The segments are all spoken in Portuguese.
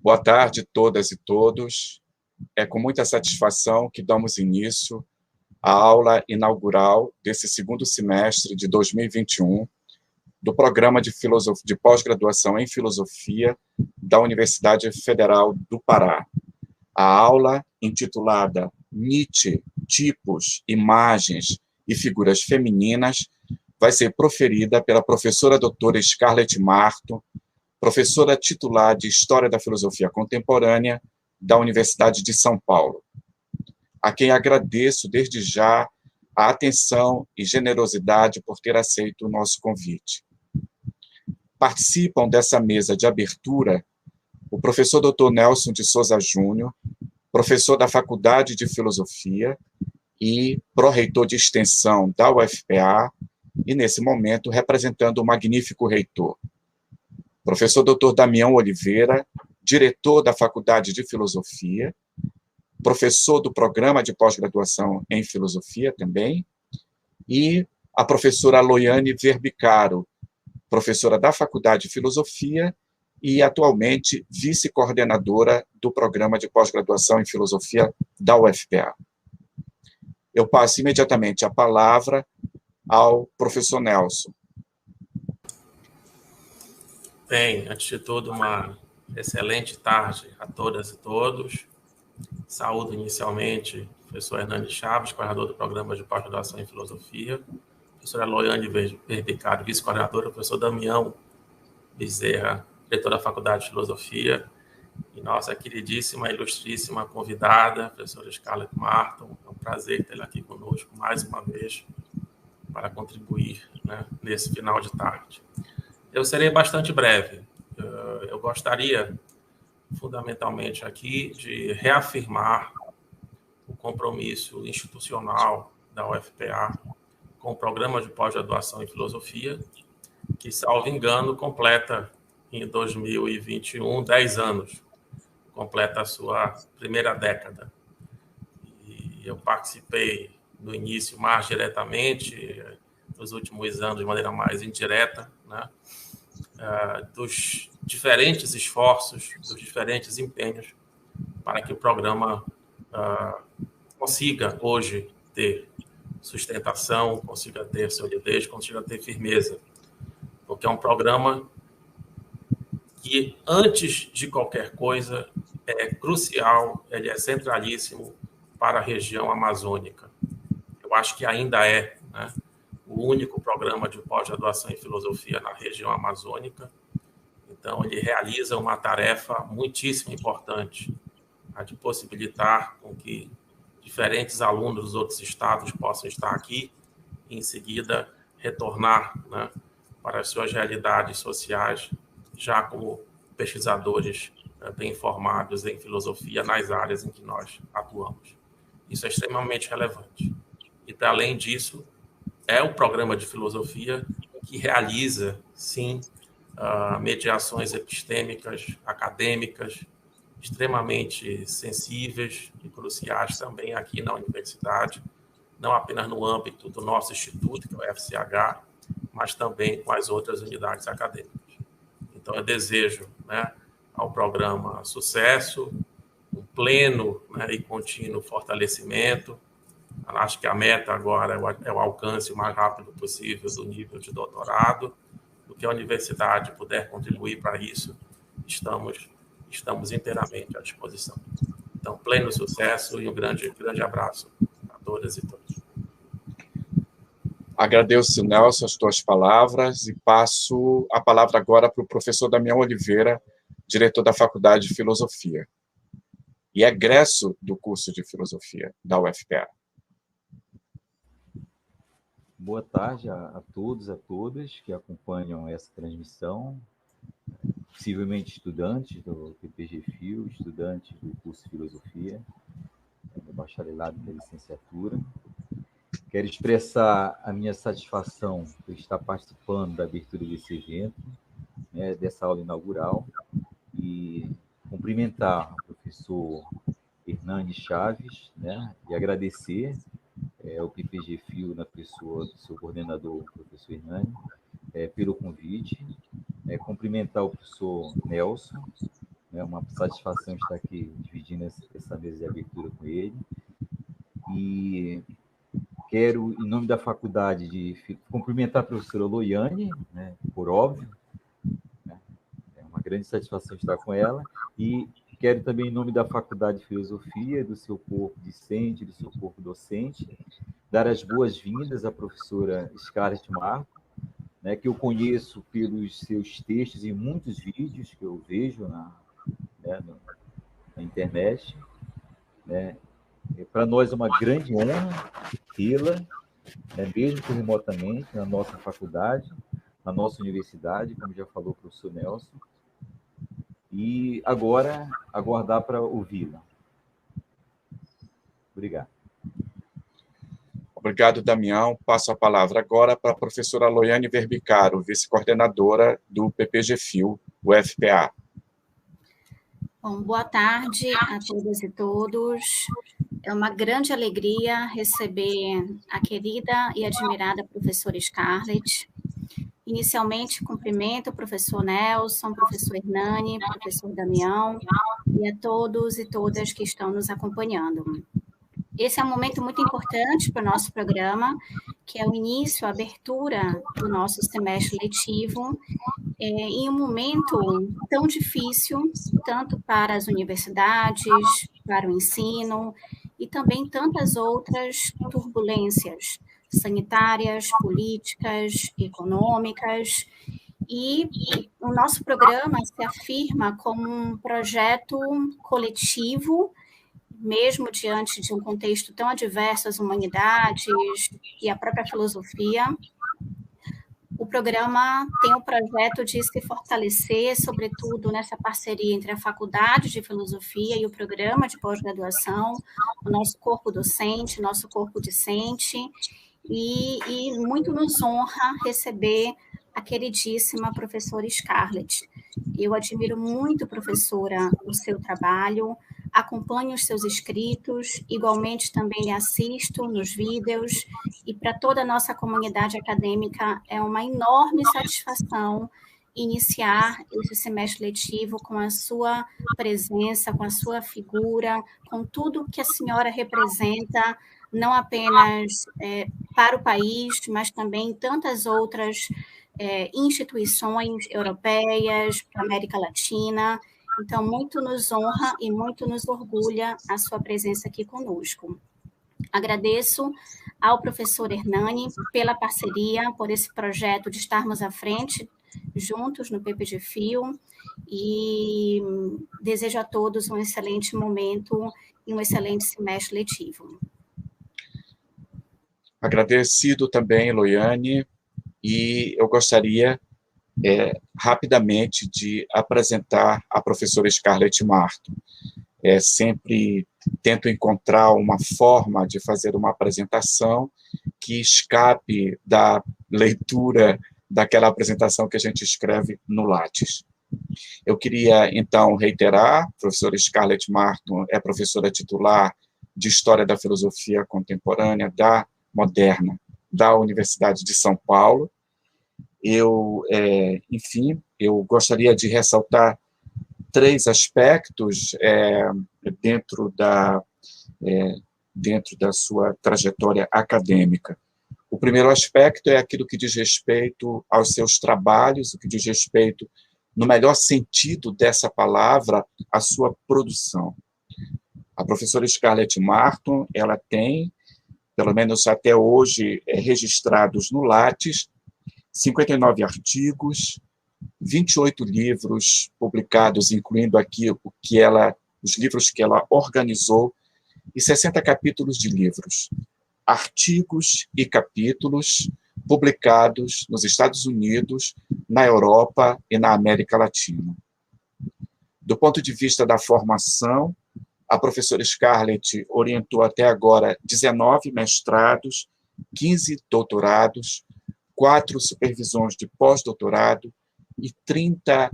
Boa tarde, todas e todos. É com muita satisfação que damos início à aula inaugural desse segundo semestre de 2021 do Programa de Pós-Graduação em Filosofia da Universidade Federal do Pará. A aula, intitulada Nietzsche, Tipos, Imagens e Figuras Femininas, vai ser proferida pela professora doutora Scarlett Marto, professora titular de História da Filosofia Contemporânea da Universidade de São Paulo, a quem agradeço desde já a atenção e generosidade por ter aceito o nosso convite. Participam dessa mesa de abertura o professor Dr. Nelson de Souza Júnior, professor da Faculdade de Filosofia e pró-reitor de extensão da UFPA, e nesse momento representando o magnífico reitor. Professor Dr. Damião Oliveira, diretor da Faculdade de Filosofia, professor do Programa de Pós-Graduação em Filosofia também, e a professora Loiane Verbicaro, professora da Faculdade de Filosofia e atualmente vice-coordenadora do Programa de Pós-Graduação em Filosofia da UFPA. Eu passo imediatamente a palavra ao professor Nelson. Bem, antes de tudo, uma excelente tarde a todas e todos. Saúdo inicialmente o professor Hernani Chaves, coordenador do Programa de Pós-Graduação em Filosofia, professora Loiane Verbicaro, vice-coordenadora, professor Damião Bezerra, diretor da Faculdade de Filosofia, e nossa queridíssima, ilustríssima convidada, professora Scarlett Marto. É um prazer tê-la aqui conosco mais uma vez para contribuir, né, nesse final de tarde. Eu serei bastante breve. Eu gostaria, fundamentalmente aqui, de reafirmar o compromisso institucional da UFPA com o Programa de Pós-Graduação em Filosofia, que, salvo engano, completa em 2021 10 anos, completa a sua primeira década. E eu participei no início mais diretamente, nos últimos anos de maneira mais indireta, né, dos diferentes esforços, dos diferentes empenhos para que o programa consiga hoje ter sustentação, consiga ter solidez, consiga ter firmeza, porque é um programa que, antes de qualquer coisa, é crucial, ele é centralíssimo para a região amazônica. Eu acho que ainda é, né, o único programa de pós-graduação em filosofia na região amazônica. Então, ele realiza uma tarefa muitíssimo importante, a de possibilitar com que diferentes alunos dos outros estados possam estar aqui e, em seguida, retornar, né, para as suas realidades sociais, já como pesquisadores bem formados em filosofia nas áreas em que nós atuamos. Isso é extremamente relevante. E, para além disso, é o programa de filosofia que realiza, sim, mediações epistêmicas, acadêmicas, extremamente sensíveis e cruciais também aqui na universidade, não apenas no âmbito do nosso instituto, que é o FCH, mas também com as outras unidades acadêmicas. Então, eu desejo, né, ao programa sucesso, um pleno, né, e contínuo fortalecimento. Acho que a meta agora é o alcance o mais rápido possível do nível de doutorado. O que a universidade puder contribuir para isso, estamos inteiramente à disposição. Então, pleno sucesso e um grande abraço a todas e todos. Agradeço, Nelson, as tuas palavras e passo a palavra agora para o professor Damião Oliveira, diretor da Faculdade de Filosofia e egresso do curso de Filosofia da UFPA. Boa tarde a todos, a todas que acompanham essa transmissão, possivelmente estudantes do PPG-Fil, estudantes do curso de Filosofia, do bacharelado e da licenciatura. Quero expressar a minha satisfação por estar participando da abertura desse evento, né, dessa aula inaugural, e cumprimentar o professor Hernani Chaves, né, e agradecer ao PPG-Fil, na pessoa do seu coordenador, o professor Hernani, pelo convite, cumprimentar o professor Nelson, É uma satisfação estar aqui dividindo essa mesa de abertura com ele. E quero, em nome da faculdade, cumprimentar a professora Loiane, né, por óbvio, né, é uma grande satisfação estar com ela, e quero também, em nome da Faculdade de Filosofia, do seu corpo discente, do seu corpo docente, dar as boas-vindas à professora Scarlett Marco, né, que eu conheço pelos seus textos e muitos vídeos que eu vejo na internet, né. Para nós é uma grande honra tê-la, né, mesmo que remotamente, na nossa faculdade, na nossa universidade, como já falou o professor Nelson. E agora, aguardar para ouvi-la. Obrigado. Obrigado, Damião. Passo a palavra agora para a professora Loiane Verbicaro, vice-coordenadora do PPG-FIL, UFPA. Bom, boa tarde a todas e todos. É uma grande alegria receber a querida e admirada professora Scarlett. Inicialmente, cumprimento o professor Nelson, professor Hernani, professor Damião e a todos e todas que estão nos acompanhando. Esse é um momento muito importante para o nosso programa, que é o início, a abertura do nosso semestre letivo, em um momento tão difícil, tanto para as universidades, para o ensino, e também tantas outras turbulências sanitárias, políticas, econômicas, e o nosso programa se afirma como um projeto coletivo, mesmo diante de um contexto tão adverso às humanidades e à própria filosofia. O programa tem o projeto de se fortalecer, sobretudo nessa parceria entre a Faculdade de Filosofia e o programa de pós-graduação, o nosso corpo docente, nosso corpo discente, e muito nos honra receber a queridíssima professora Scarlett. Eu admiro muito, professora, o seu trabalho, acompanho os seus escritos, igualmente também lhe assisto nos vídeos, e para toda a nossa comunidade acadêmica é uma enorme satisfação iniciar esse semestre letivo com a sua presença, com a sua figura, com tudo que a senhora representa, não apenas para o país, mas também tantas outras instituições europeias, para a América Latina. Então, muito nos honra e muito nos orgulha a sua presença aqui conosco. Agradeço ao professor Hernani pela parceria, por esse projeto de estarmos à frente, juntos no PPG-FIL, e desejo a todos um excelente momento e um excelente semestre letivo. Agradecido também, Loiane, e eu gostaria rapidamente de apresentar a professora Scarlett Marco. Sempre tento encontrar uma forma de fazer uma apresentação que escape da leitura daquela apresentação que a gente escreve no Lattes. Eu queria, então, reiterar, a professora Scarlett Marco é professora titular de História da Filosofia Contemporânea Moderna da Universidade de São Paulo. Enfim, eu gostaria de ressaltar 3 aspectos dentro da sua trajetória acadêmica. O primeiro aspecto é aquilo que diz respeito aos seus trabalhos, o que diz respeito, no melhor sentido dessa palavra, à sua produção. A professora Scarlett Marco, ela tem, pelo menos até hoje, registrados no Lattes, 59 artigos, 28 livros publicados, incluindo aqui os livros que ela organizou, e 60 capítulos de livros, artigos e capítulos publicados nos Estados Unidos, na Europa e na América Latina. Do ponto de vista da formação, a professora Scarlett orientou até agora 19 mestrados, 15 doutorados, 4 supervisões de pós-doutorado e 30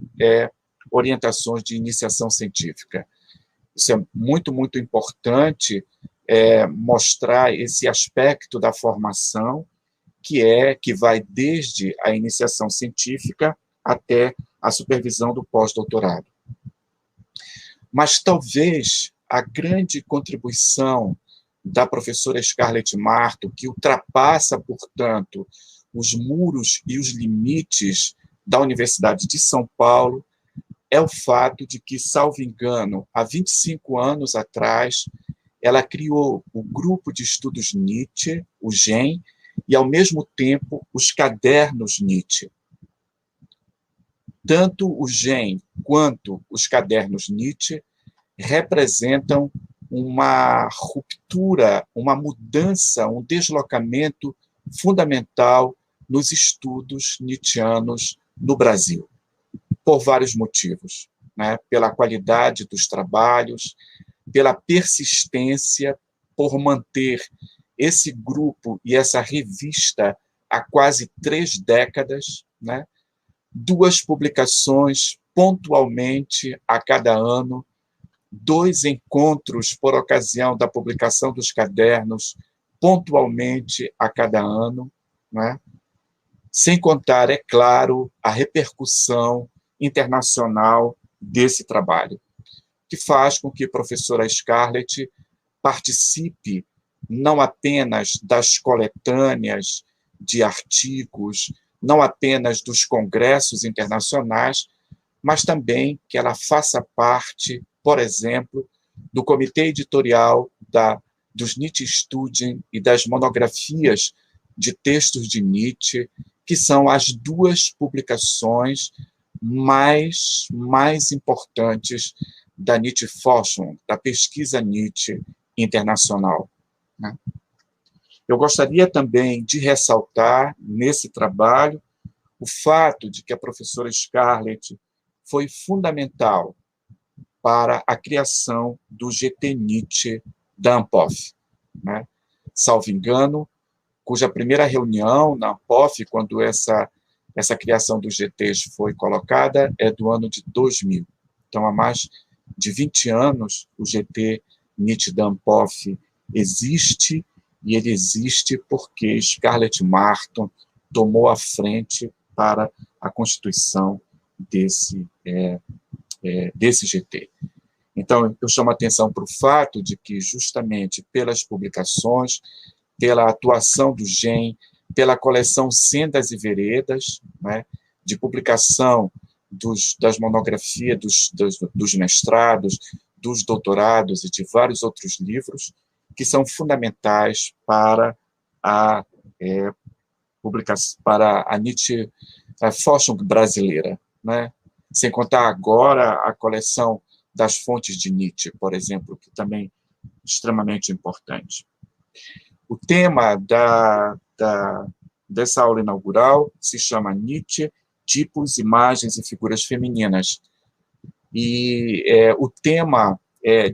orientações de iniciação científica. Isso é muito, muito importante, mostrar esse aspecto da formação, que vai desde a iniciação científica até a supervisão do pós-doutorado. Mas talvez a grande contribuição da professora Scarlett Marto, que ultrapassa, portanto, os muros e os limites da Universidade de São Paulo, é o fato de que, salvo engano, há 25 anos atrás, ela criou o Grupo de Estudos Nietzsche, o GEM, e, ao mesmo tempo, os Cadernos Nietzsche. Tanto o GEM quanto os Cadernos Nietzsche representam uma ruptura, uma mudança, um deslocamento fundamental nos estudos nietzschianos no Brasil, por vários motivos, né? Pela qualidade dos trabalhos, pela persistência, por manter esse grupo e essa revista há quase 3 décadas, né? 2 publicações pontualmente a cada ano, 2 encontros por ocasião da publicação dos cadernos pontualmente a cada ano, né? Sem contar, é claro, a repercussão internacional desse trabalho, que faz com que a professora Scarlett participe não apenas das coletâneas de artigos, não apenas dos congressos internacionais, mas também que ela faça parte, por exemplo, do comitê editorial dos Nietzsche Studien e das monografias de textos de Nietzsche, que são as 2 publicações mais importantes da Nietzsche-Forschung, da pesquisa Nietzsche internacional, né? Eu gostaria também de ressaltar, nesse trabalho, o fato de que a professora Scarlett foi fundamental para a criação do GT Nietzsche da Ampof, né? Salvo engano, cuja primeira reunião na Ampof, quando essa criação dos GTs foi colocada, é do ano de 2000. Então, há mais de 20 anos, o GT Nietzsche da Ampof existe, e ele existe porque Scarlett Marto tomou a frente para a constituição desse GT. Então, eu chamo a atenção para o fato de que, justamente pelas publicações, pela atuação do GEM, pela coleção Sendas e Veredas, né, de publicação das monografias, dos mestrados, dos doutorados e de vários outros livros, que são fundamentais para a publicação, para a Nietzsche, a Forschung brasileira, né? Sem contar agora a coleção das fontes de Nietzsche, por exemplo, que também é extremamente importante. O tema dessa aula inaugural se chama Nietzsche, tipos, imagens e figuras femininas. E o tema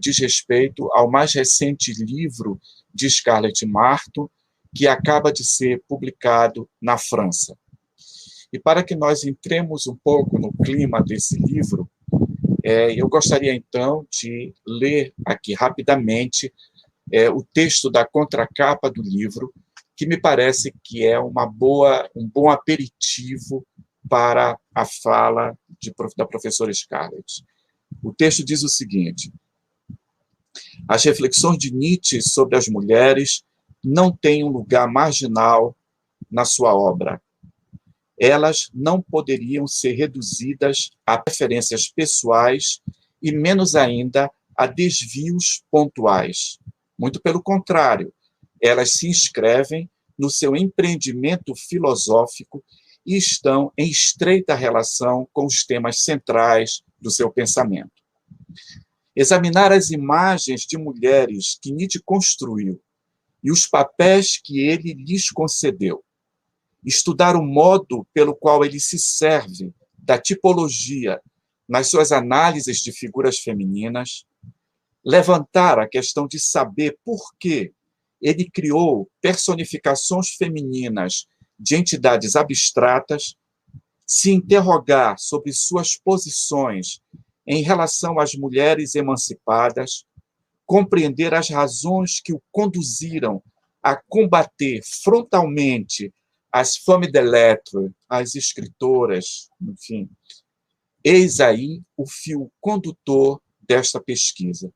diz respeito ao mais recente livro de Scarlett Marto, que acaba de ser publicado na França. E para que nós entremos um pouco no clima desse livro, eu gostaria, então, de ler aqui rapidamente o texto da contracapa do livro, que me parece que é um bom aperitivo para a fala da professora Scarlett. O texto diz o seguinte: as reflexões de Nietzsche sobre as mulheres não têm um lugar marginal na sua obra. Elas não poderiam ser reduzidas a preferências pessoais e, menos ainda, a desvios pontuais. Muito pelo contrário, elas se inscrevem no seu empreendimento filosófico e estão em estreita relação com os temas centrais do seu pensamento. Examinar as imagens de mulheres que Nietzsche construiu e os papéis que ele lhes concedeu, estudar o modo pelo qual ele se serve da tipologia nas suas análises de figuras femininas, levantar a questão de saber por que ele criou personificações femininas de entidades abstratas, se interrogar sobre suas posições em relação às mulheres emancipadas, compreender as razões que o conduziram a combater frontalmente as femmes de lettres, as escritoras, enfim. Eis aí o fio condutor desta pesquisa.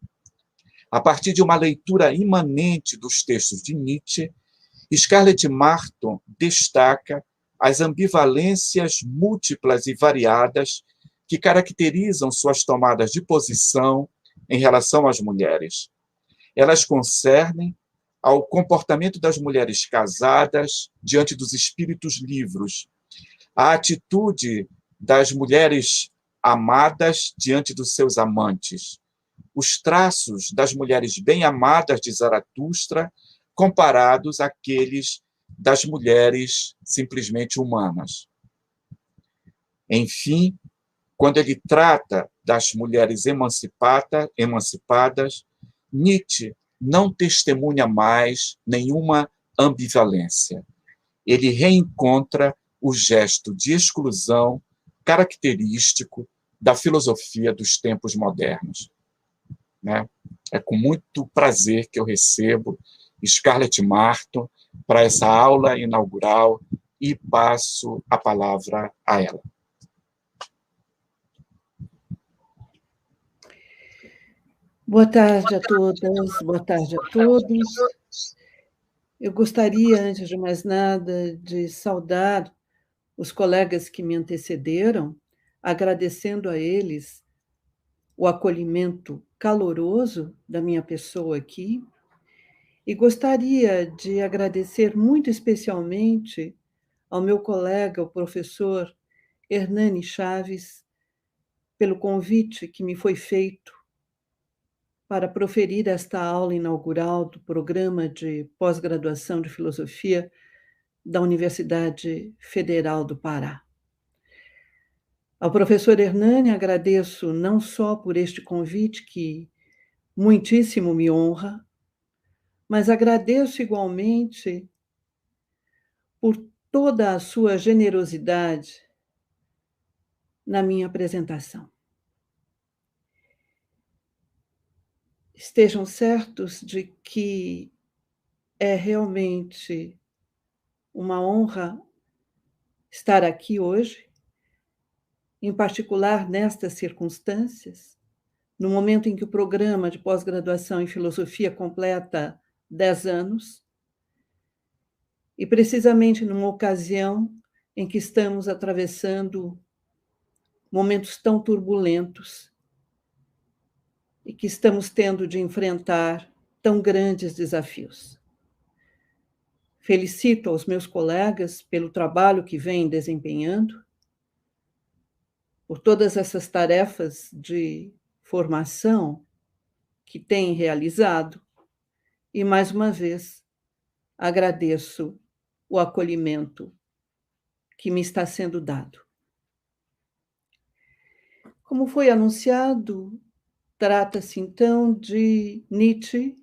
A partir de uma leitura imanente dos textos de Nietzsche, Scarlett Marton destaca as ambivalências múltiplas e variadas que caracterizam suas tomadas de posição em relação às mulheres. Elas concernem ao comportamento das mulheres casadas diante dos espíritos livres, a atitude das mulheres amadas diante dos seus amantes, os traços das mulheres bem-amadas de Zaratustra comparados àqueles das mulheres simplesmente humanas. Enfim, quando ele trata das mulheres emancipadas, Nietzsche não testemunha mais nenhuma ambivalência. Ele reencontra o gesto de exclusão característico da filosofia dos tempos modernos. Né? É com muito prazer que eu recebo Scarlett Marton para essa aula inaugural e passo a palavra a ela. Boa tarde a todas, boa tarde a todos. Eu gostaria, antes de mais nada, de saudar os colegas que me antecederam, agradecendo a eles o acolhimento caloroso da minha pessoa aqui, e gostaria de agradecer muito especialmente ao meu colega, o professor Hernani Chaves, pelo convite que me foi feito para proferir esta aula inaugural do programa de pós-graduação de filosofia da Universidade Federal do Pará. Ao professor Hernani agradeço não só por este convite, que muitíssimo me honra, mas agradeço igualmente por toda a sua generosidade na minha apresentação. Estejam certos de que é realmente uma honra estar aqui hoje, em particular nestas circunstâncias, no momento em que o programa de pós-graduação em filosofia completa 10 anos, e precisamente numa ocasião em que estamos atravessando momentos tão turbulentos e que estamos tendo de enfrentar tão grandes desafios. Felicito aos meus colegas pelo trabalho que vêm desempenhando, por todas essas tarefas de formação que têm realizado, e, mais uma vez, agradeço o acolhimento que me está sendo dado. Como foi anunciado, trata-se, então, de Nietzsche,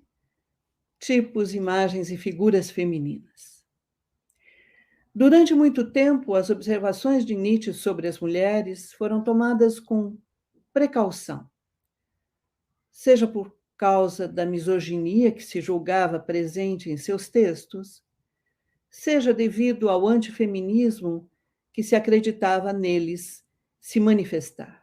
tipos, imagens e figuras femininas. Durante muito tempo, as observações de Nietzsche sobre as mulheres foram tomadas com precaução, seja por causa da misoginia que se julgava presente em seus textos, seja devido ao antifeminismo que se acreditava neles se manifestar.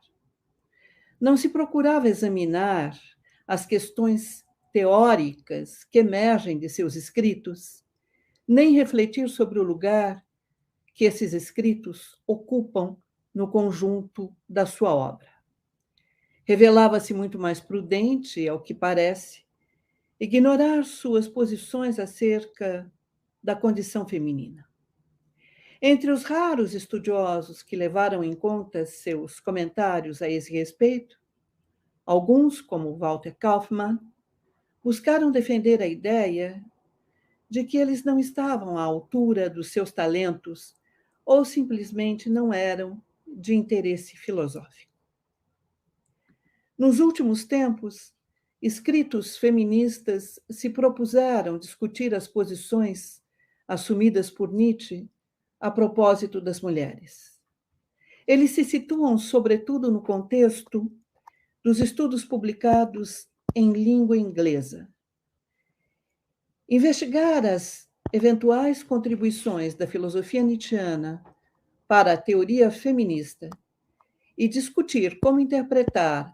Não se procurava examinar as questões teóricas que emergem de seus escritos, nem refletir sobre o lugar que esses escritos ocupam no conjunto da sua obra. Revelava-se muito mais prudente, ao que parece, ignorar suas posições acerca da condição feminina. Entre os raros estudiosos que levaram em conta seus comentários a esse respeito, alguns, como Walter Kaufmann, buscaram defender a ideia de que eles não estavam à altura dos seus talentos ou simplesmente não eram de interesse filosófico. Nos últimos tempos, escritos feministas se propuseram discutir as posições assumidas por Nietzsche a propósito das mulheres. Eles se situam, sobretudo, no contexto dos estudos publicados em língua inglesa. Investigar as eventuais contribuições da filosofia nietzschiana para a teoria feminista e discutir como interpretar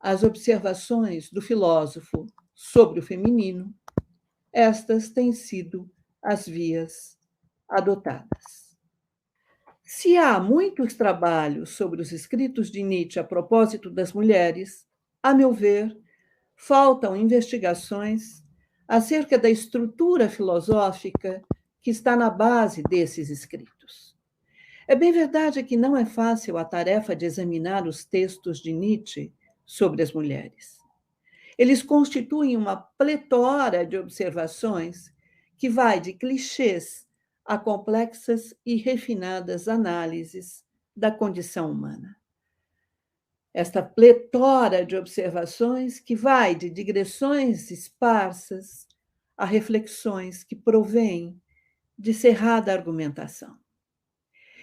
as observações do filósofo sobre o feminino, estas têm sido as vias adotadas. Se há muitos trabalhos sobre os escritos de Nietzsche a propósito das mulheres, a meu ver, faltam investigações acerca da estrutura filosófica que está na base desses escritos. É bem verdade que não é fácil a tarefa de examinar os textos de Nietzsche sobre as mulheres. Eles constituem uma pletora de observações que vai de clichês a complexas e refinadas análises da condição humana. Esta pletora de observações que vai de digressões esparsas a reflexões que provêm de cerrada argumentação.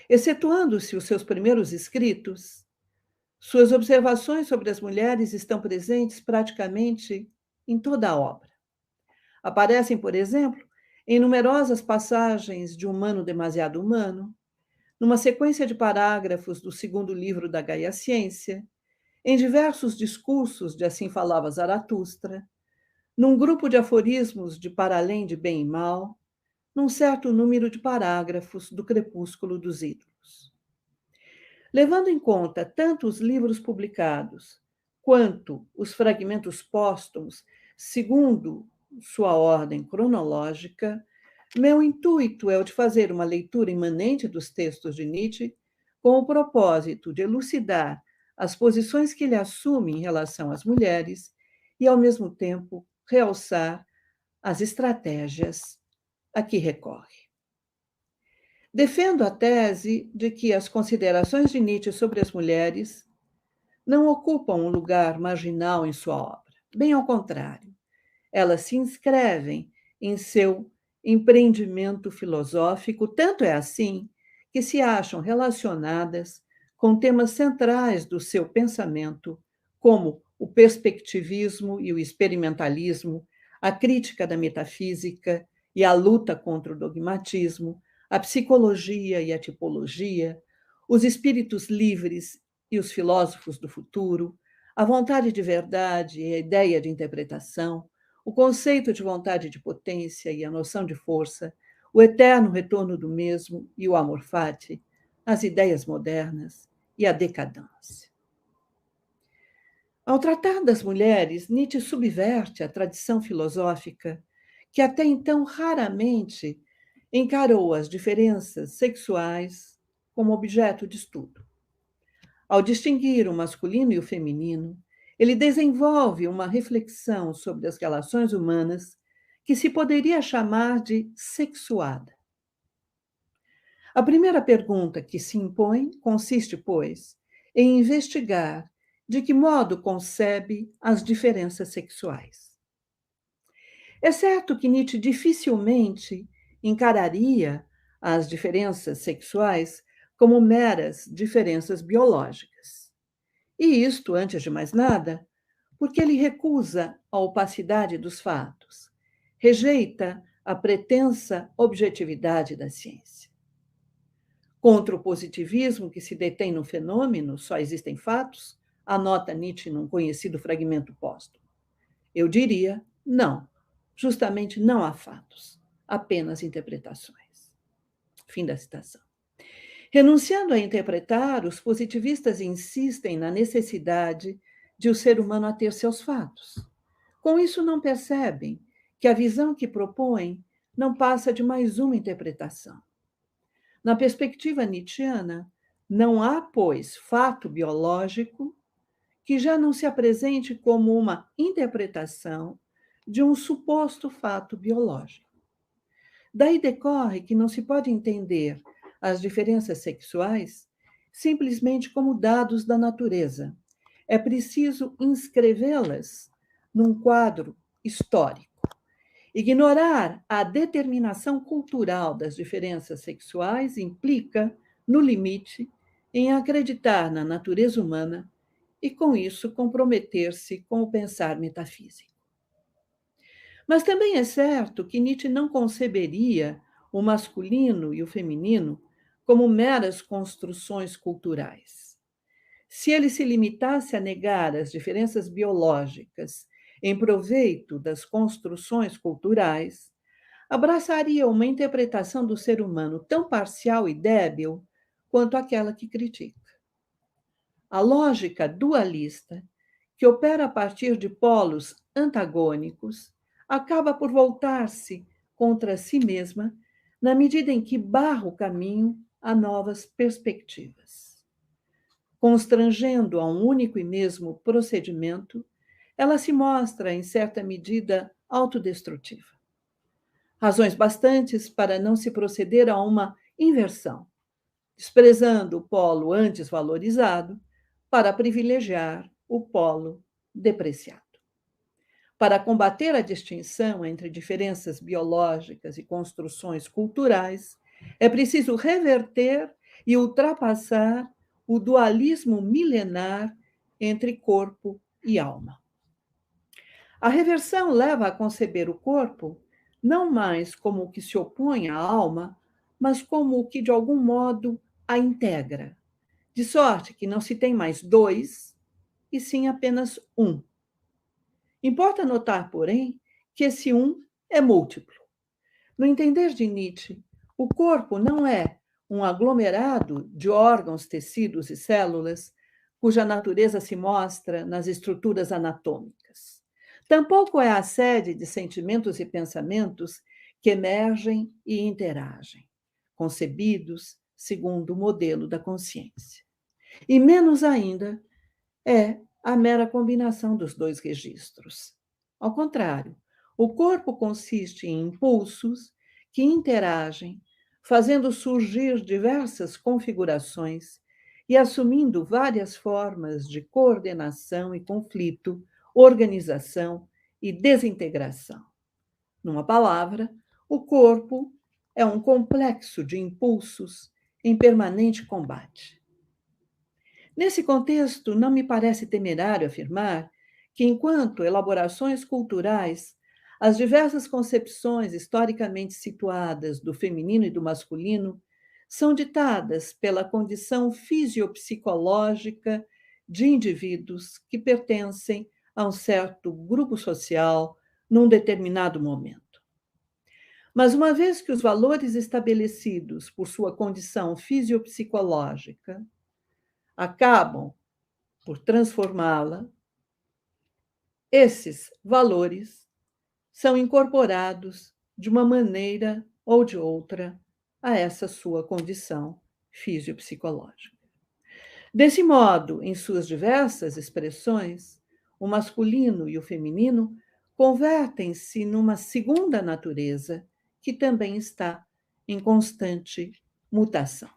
Excetuando-se os seus primeiros escritos, suas observações sobre as mulheres estão presentes praticamente em toda a obra. Aparecem, por exemplo, em numerosas passagens de Humano Demasiado Humano, numa sequência de parágrafos do segundo livro da Gaia Ciência, em diversos discursos de Assim Falava Zaratustra, num grupo de aforismos de Para Além de Bem e Mal, num certo número de parágrafos do Crepúsculo dos Ídolos. Levando em conta tanto os livros publicados quanto os fragmentos póstumos, segundo sua ordem cronológica, meu intuito é o de fazer uma leitura imanente dos textos de Nietzsche com o propósito de elucidar as posições que ele assume em relação às mulheres e, ao mesmo tempo, realçar as estratégias a que recorre. Defendo a tese de que as considerações de Nietzsche sobre as mulheres não ocupam um lugar marginal em sua obra. Bem ao contrário, elas se inscrevem em seu empreendimento filosófico, tanto é assim que se acham relacionadas com temas centrais do seu pensamento, como o perspectivismo e o experimentalismo, a crítica da metafísica e a luta contra o dogmatismo, a psicologia e a tipologia, os espíritos livres e os filósofos do futuro, a vontade de verdade e a ideia de interpretação, o conceito de vontade de potência e a noção de força, o eterno retorno do mesmo e o amor fati, as ideias modernas e a decadência. Ao tratar das mulheres, Nietzsche subverte a tradição filosófica que até então raramente encarou as diferenças sexuais como objeto de estudo. Ao distinguir o masculino e o feminino, ele desenvolve uma reflexão sobre as relações humanas que se poderia chamar de sexuada. A primeira pergunta que se impõe consiste, pois, em investigar de que modo concebe as diferenças sexuais. É certo que Nietzsche dificilmente encararia as diferenças sexuais como meras diferenças biológicas. E isto, antes de mais nada, porque ele recusa a opacidade dos fatos, rejeita a pretensa objetividade da ciência. Contra o positivismo que se detém no fenômeno, só existem fatos, anota Nietzsche num conhecido fragmento póstumo. Eu diria, não, justamente não há fatos, apenas interpretações. Fim da citação. Renunciando a interpretar, os positivistas insistem na necessidade de o ser humano ter seus fatos. Com isso, não percebem que a visão que propõem não passa de mais uma interpretação. Na perspectiva nietzschiana, não há, pois, fato biológico que já não se apresente como uma interpretação de um suposto fato biológico. Daí decorre que não se pode entender as diferenças sexuais simplesmente como dados da natureza. É preciso inscrevê-las num quadro histórico. Ignorar a determinação cultural das diferenças sexuais implica, no limite, em acreditar na natureza humana e, com isso, comprometer-se com o pensar metafísico. Mas também é certo que Nietzsche não conceberia o masculino e o feminino como meras construções culturais. se ele se limitasse a negar as diferenças biológicas em proveito das construções culturais, abraçaria uma interpretação do ser humano tão parcial e débil quanto aquela que critica. A lógica dualista, que opera a partir de polos antagônicos, acaba por voltar-se contra si mesma na medida em que barra o caminho a novas perspectivas. Constrangendo a um único e mesmo procedimento, ela se mostra, em certa medida, autodestrutiva. Razões bastantes para não se proceder a uma inversão, desprezando o polo antes valorizado para privilegiar o polo depreciado. Para combater a distinção entre diferenças biológicas e construções culturais, é preciso reverter e ultrapassar o dualismo milenar entre corpo e alma. A reversão leva a conceber o corpo não mais como o que se opõe à alma, mas como o que, de algum modo, a integra, de sorte que não se tem mais dois, e sim apenas um. Importa notar, porém, que esse um é múltiplo. No entender de Nietzsche, o corpo não é um aglomerado de órgãos, tecidos e células cuja natureza se mostra nas estruturas anatômicas. Tampouco é a sede de sentimentos e pensamentos que emergem e interagem, concebidos segundo o modelo da consciência. E menos ainda é a mera combinação dos dois registros. Ao contrário, o corpo consiste em impulsos que interagem, fazendo surgir diversas configurações e assumindo várias formas de coordenação e conflito, organização e desintegração. Numa palavra, o corpo é um complexo de impulsos em permanente combate. Nesse contexto, não me parece temerário afirmar que, enquanto elaborações culturais, as diversas concepções historicamente situadas do feminino e do masculino são ditadas pela condição fisiopsicológica de indivíduos que pertencem a um certo grupo social num determinado momento. Mas, uma vez que os valores estabelecidos por sua condição fisiopsicológica acabam por transformá-la, esses valores são incorporados de uma maneira ou de outra a essa sua condição fisiopsicológica. Desse modo, em suas diversas expressões, o masculino e o feminino convertem-se numa segunda natureza que também está em constante mutação.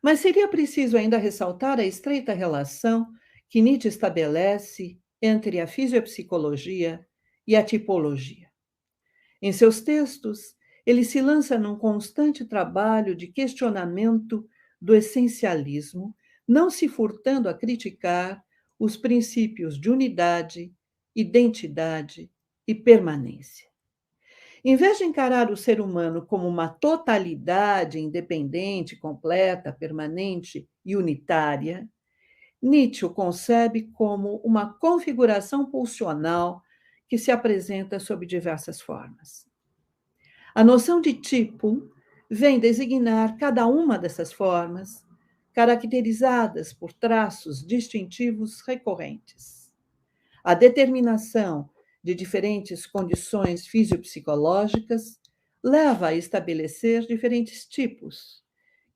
Mas seria preciso ainda ressaltar a estreita relação que Nietzsche estabelece entre a fisiopsicologia e a tipologia. Em seus textos, ele se lança num constante trabalho de questionamento do essencialismo, não se furtando a criticar os princípios de unidade, identidade e permanência. Em vez de encarar o ser humano como uma totalidade independente, completa, permanente e unitária, Nietzsche o concebe como uma configuração pulsional que se apresenta sob diversas formas. A noção de tipo vem designar cada uma dessas formas, caracterizadas por traços distintivos recorrentes. A determinação de diferentes condições fisiopsicológicas leva a estabelecer diferentes tipos,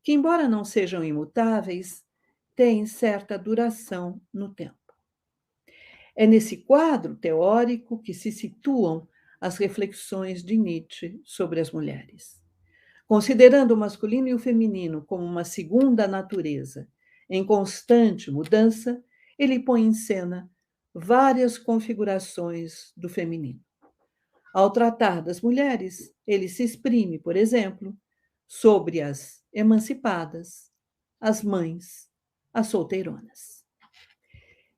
que, embora não sejam imutáveis, têm certa duração no tempo. É nesse quadro teórico que se situam as reflexões de Nietzsche sobre as mulheres. Considerando o masculino e o feminino como uma segunda natureza em constante mudança, ele põe em cena várias configurações do feminino. Ao tratar das mulheres, ele se exprime, por exemplo, sobre as emancipadas, as mães, as solteironas.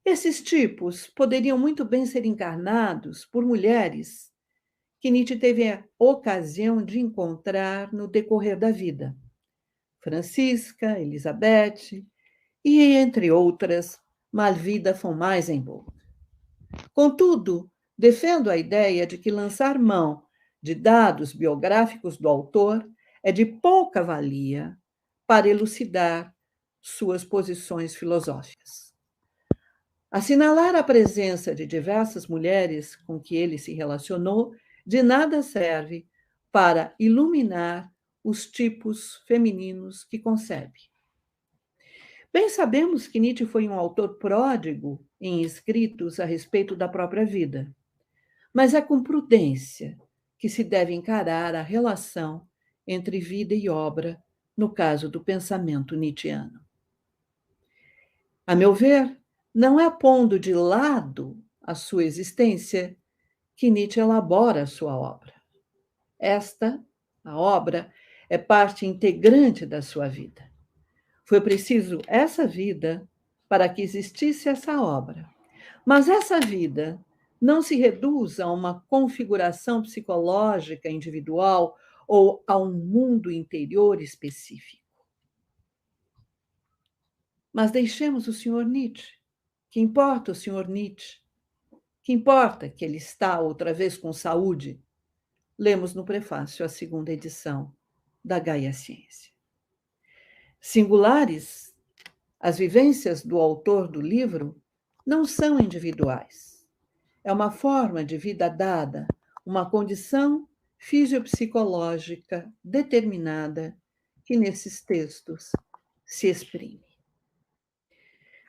Esses tipos poderiam muito bem ser encarnados por mulheres que Nietzsche teve a ocasião de encontrar no decorrer da vida. Francisca, Elizabeth, e, entre outras, Malvida von Meisenburg. Contudo, defendo a ideia de que lançar mão de dados biográficos do autor é de pouca valia para elucidar suas posições filosóficas. Assinalar a presença de diversas mulheres com que ele se relacionou de nada serve para iluminar os tipos femininos que concebe. Bem sabemos que Nietzsche foi um autor pródigo em escritos a respeito da própria vida, mas é com prudência que se deve encarar a relação entre vida e obra, no caso do pensamento nietzschiano. A meu ver, não é pondo de lado a sua existência que Nietzsche elabora a sua obra. Esta, a obra, é parte integrante da sua vida. Foi preciso essa vida para que existisse essa obra. Mas essa vida não se reduz a uma configuração psicológica individual ou a um mundo interior específico. Mas deixemos o Sr. Nietzsche. Que importa o Sr. Nietzsche? Que importa que ele está outra vez com saúde? Lemos no prefácio à segunda edição da Gaia Ciência. Singulares, as vivências do autor do livro não são individuais. É uma forma de vida dada, uma condição fisiopsicológica determinada que nesses textos se exprime.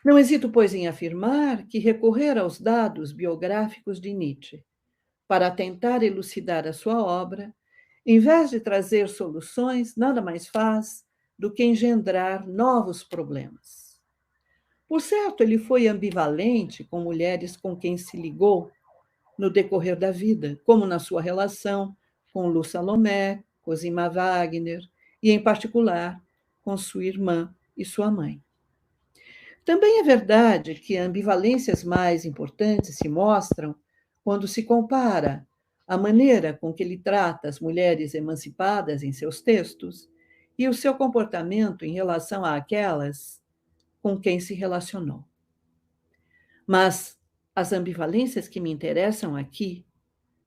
Não hesito, pois, em afirmar que recorrer aos dados biográficos de Nietzsche para tentar elucidar a sua obra, em vez de trazer soluções, nada mais faz do que engendrar novos problemas. Por certo, ele foi ambivalente com mulheres com quem se ligou no decorrer da vida, como na sua relação com Lu Salomé, Cosima Wagner e, em particular, com sua irmã e sua mãe. Também é verdade que ambivalências mais importantes se mostram quando se compara a maneira com que ele trata as mulheres emancipadas em seus textos e o seu comportamento em relação àquelas com quem se relacionou. Mas as ambivalências que me interessam aqui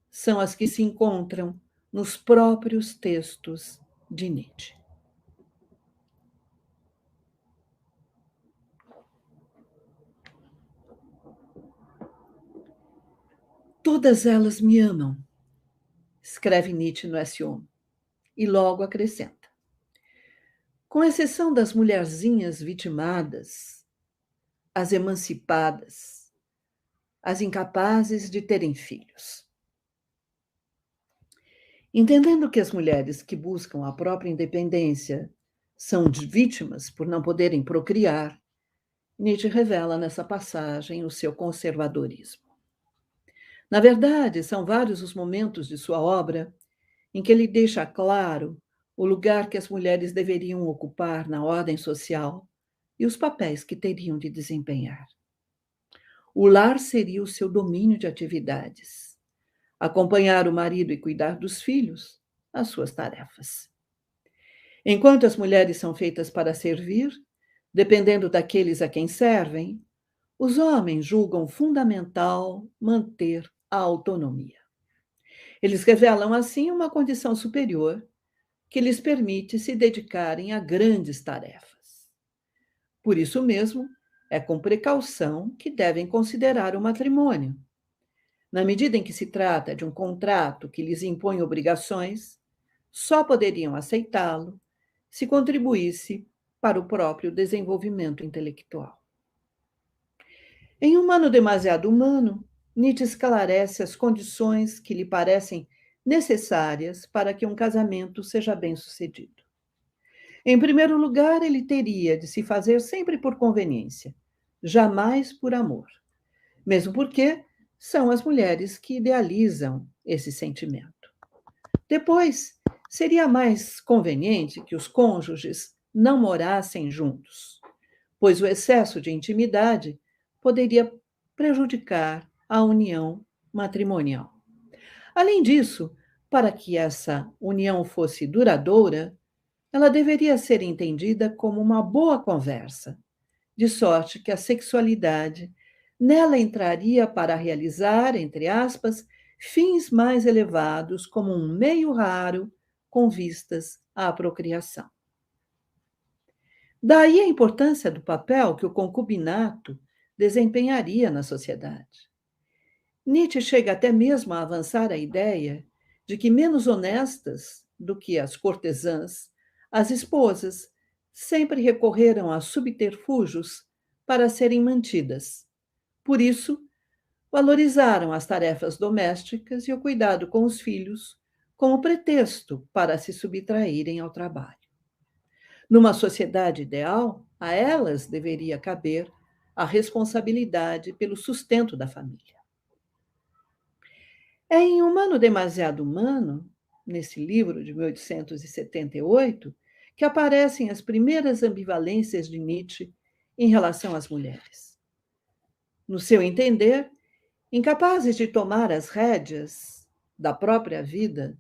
são as que se encontram nos próprios textos de Nietzsche. Todas elas me amam, escreve Nietzsche no S1, e logo acrescenta. Com exceção das mulherzinhas vitimadas, as emancipadas, as incapazes de terem filhos. Entendendo que as mulheres que buscam a própria independência são vítimas por não poderem procriar, Nietzsche revela nessa passagem o seu conservadorismo. Na verdade, são vários os momentos de sua obra em que ele deixa claro o lugar que as mulheres deveriam ocupar na ordem social e os papéis que teriam de desempenhar. O lar seria o seu domínio de atividades. Acompanhar o marido e cuidar dos filhos, as suas tarefas. Enquanto as mulheres são feitas para servir, dependendo daqueles a quem servem, os homens julgam fundamental manter a autonomia. Eles revelam, assim, uma condição superior que lhes permite se dedicarem a grandes tarefas. Por isso mesmo, é com precaução que devem considerar o matrimônio. Na medida em que se trata de um contrato que lhes impõe obrigações, só poderiam aceitá-lo se contribuísse para o próprio desenvolvimento intelectual. Em Humano Demasiado Humano, Nietzsche esclarece as condições que lhe parecem necessárias para que um casamento seja bem-sucedido. Em primeiro lugar, ele teria de se fazer sempre por conveniência, jamais por amor, mesmo porque são as mulheres que idealizam esse sentimento. Depois, seria mais conveniente que os cônjuges não morassem juntos, pois o excesso de intimidade poderia prejudicar a união matrimonial. Além disso, para que essa união fosse duradoura, ela deveria ser entendida como uma boa conversa, de sorte que a sexualidade nela entraria para realizar, entre aspas, fins mais elevados como um meio raro com vistas à procriação. Daí a importância do papel que o concubinato desempenharia na sociedade. Nietzsche chega até mesmo a avançar a ideia de que menos honestas do que as cortesãs, as esposas sempre recorreram a subterfúgios para serem mantidas. Por isso, valorizaram as tarefas domésticas e o cuidado com os filhos como pretexto para se subtraírem ao trabalho. Numa sociedade ideal, a elas deveria caber a responsabilidade pelo sustento da família. É em Humano Demasiado Humano, nesse livro de 1878, que aparecem as primeiras ambivalências de Nietzsche em relação às mulheres. No seu entender, incapazes de tomar as rédeas da própria vida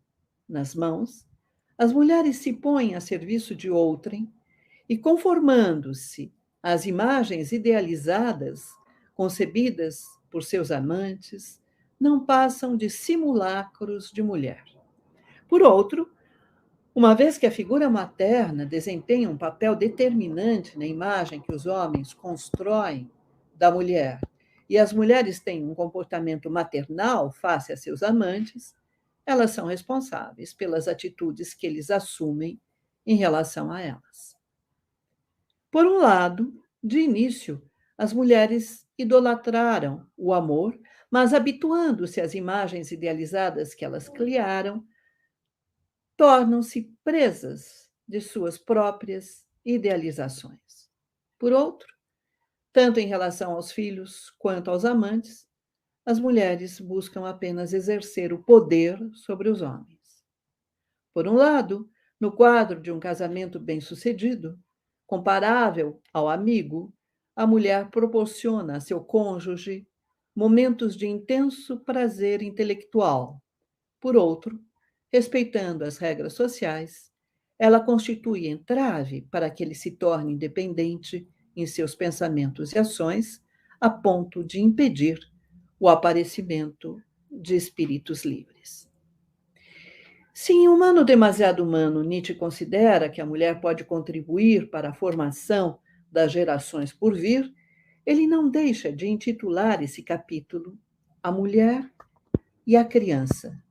nas mãos, as mulheres se põem a serviço de outrem e, conformando-se às imagens idealizadas, concebidas por seus amantes, não passam de simulacros de mulher. Por outro, uma vez que a figura materna desempenha um papel determinante na imagem que os homens constroem da mulher e as mulheres têm um comportamento maternal face a seus amantes, elas são responsáveis pelas atitudes que eles assumem em relação a elas. Por um lado, de início, as mulheres idolatraram o amor, mas habituando-se às imagens idealizadas que elas criaram, tornam-se presas de suas próprias idealizações. Por outro, tanto em relação aos filhos quanto aos amantes, as mulheres buscam apenas exercer o poder sobre os homens. Por um lado, no quadro de um casamento bem-sucedido, comparável ao amigo, a mulher proporciona a seu cônjuge momentos de intenso prazer intelectual. Por outro, respeitando as regras sociais, ela constitui entrave para que ele se torne independente em seus pensamentos e ações, a ponto de impedir o aparecimento de espíritos livres. Se em Humano Demasiado Humano, Nietzsche considera que a mulher pode contribuir para a formação das gerações por vir, ele não deixa de intitular esse capítulo A Mulher e a Criança,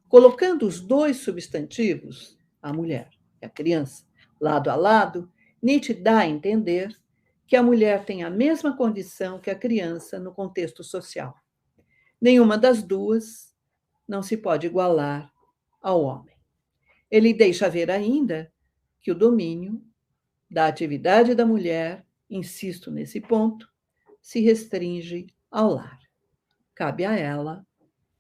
colocando os dois substantivos, a mulher e a criança, lado a lado. Nietzsche dá a entender que a mulher tem a mesma condição que a criança no contexto social. Nenhuma das duas não se pode igualar ao homem. Ele deixa ver ainda que o domínio da atividade da mulher, insisto nesse ponto, se restringe ao lar. Cabe a ela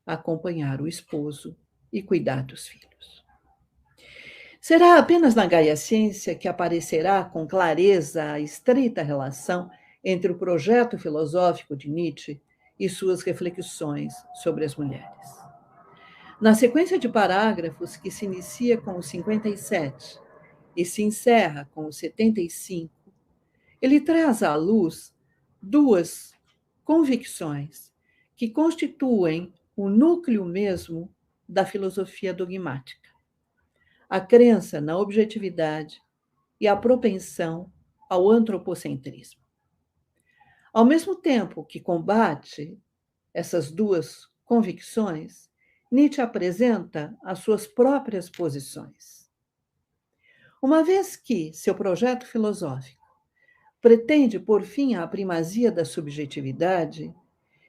acompanhar o esposo e cuidar dos filhos. Será apenas na Gaia Ciência que aparecerá com clareza a estreita relação entre o projeto filosófico de Nietzsche e suas reflexões sobre as mulheres. Na sequência de parágrafos que se inicia com o 57 e se encerra com o 75, ele traz à luz duas convicções que constituem o núcleo mesmo da filosofia dogmática: a crença na objetividade e a propensão ao antropocentrismo. Ao mesmo tempo que combate essas duas convicções, Nietzsche apresenta as suas próprias posições. Uma vez que seu projeto filosófico pretende pôr fim à primazia da subjetividade,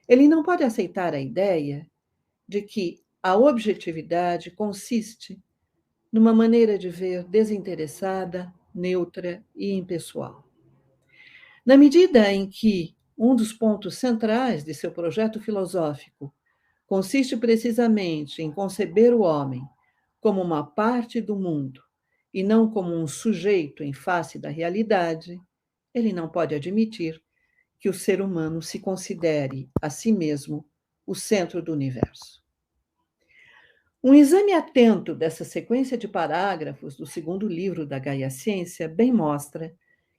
ele não pode aceitar a ideia de que a objetividade consiste numa maneira de ver desinteressada, neutra e impessoal. Na medida em que um dos pontos centrais de seu projeto filosófico consiste precisamente em conceber o homem como uma parte do mundo e não como um sujeito em face da realidade, ele não pode admitir que o ser humano se considere a si mesmo o centro do universo. Um exame atento dessa sequência de parágrafos do segundo livro da Gaia Ciência bem mostra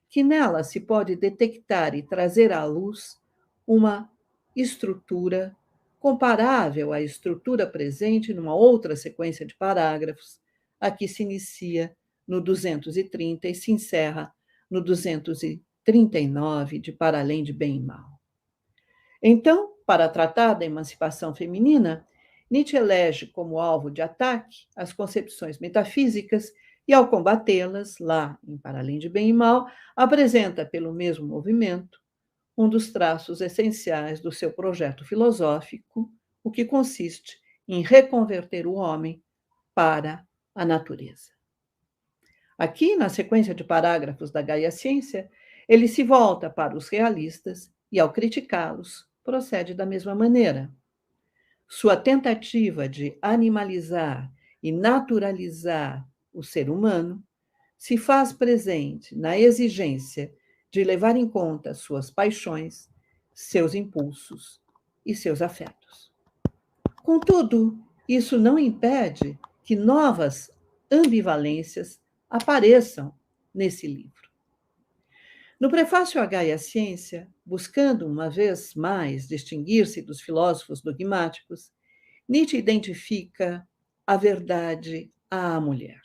que nela se pode detectar e trazer à luz uma estrutura comparável à estrutura presente numa outra sequência de parágrafos. Aqui se inicia no 230 e se encerra no 239 de Para Além de Bem e Mal. Então, para tratar da emancipação feminina, Nietzsche elege como alvo de ataque as concepções metafísicas e, ao combatê-las, lá em Para Além de Bem e Mal, apresenta, pelo mesmo movimento, um dos traços essenciais do seu projeto filosófico, o que consiste em reconverter o homem para a natureza. Aqui, na sequência de parágrafos da Gaia Ciência, ele se volta para os realistas e, ao criticá-los, procede da mesma maneira. Sua tentativa de animalizar e naturalizar o ser humano se faz presente na exigência de levar em conta suas paixões, seus impulsos e seus afetos. Contudo, isso não impede que novas ambivalências apareçam nesse livro. No prefácio à Gaia Ciência, buscando uma vez mais distinguir-se dos filósofos dogmáticos, Nietzsche identifica a verdade à mulher.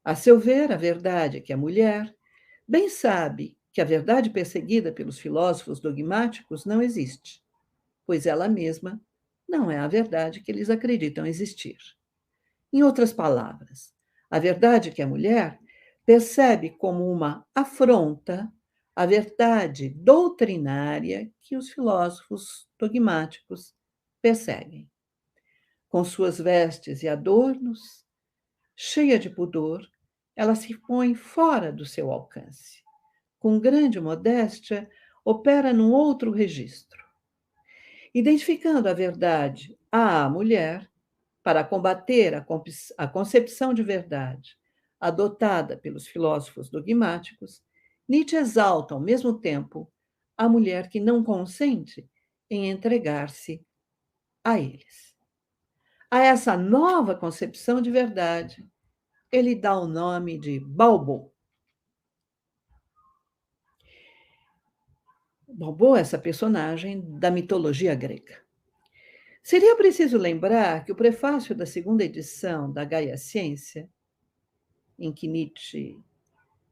A seu ver, a verdade é que a mulher bem sabe que a verdade perseguida pelos filósofos dogmáticos não existe, pois ela mesma não é a verdade que eles acreditam existir. Em outras palavras, a verdade que a mulher percebe como uma afronta à verdade doutrinária que os filósofos dogmáticos perseguem. Com suas vestes e adornos, cheia de pudor, ela se põe fora do seu alcance. Com grande modéstia, opera num outro registro. Identificando a verdade à mulher, para combater a concepção de verdade adotada pelos filósofos dogmáticos, Nietzsche exalta, ao mesmo tempo, a mulher que não consente em entregar-se a eles. A essa nova concepção de verdade, ele dá o nome de Balbo. Balbo é essa personagem da mitologia grega. Seria preciso lembrar que o prefácio da segunda edição da Gaia Ciência, em que Nietzsche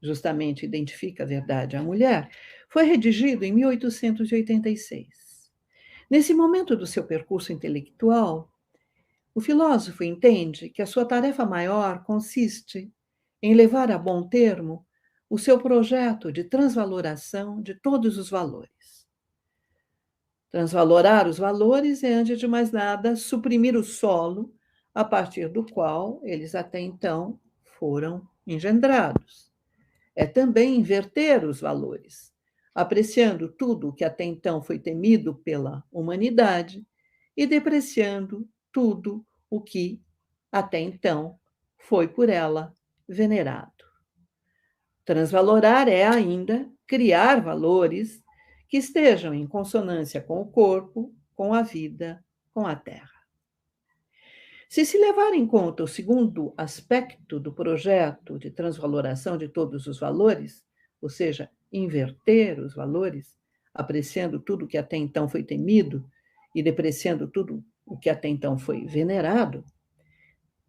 justamente identifica a verdade à mulher, foi redigido em 1886. Nesse momento do seu percurso intelectual, o filósofo entende que a sua tarefa maior consiste em levar a bom termo o seu projeto de transvaloração de todos os valores. Transvalorar os valores é, antes de mais nada, suprimir o solo a partir do qual eles até então foram engendrados. É também inverter os valores, apreciando tudo o que até então foi temido pela humanidade e depreciando tudo o que até então foi por ela venerado. Transvalorar é ainda criar valores que estejam em consonância com o corpo, com a vida, com a terra. Se se levar em conta o segundo aspecto do projeto de transvaloração de todos os valores, ou seja, inverter os valores, apreciando tudo o que até então foi temido e depreciando tudo o que até então foi venerado,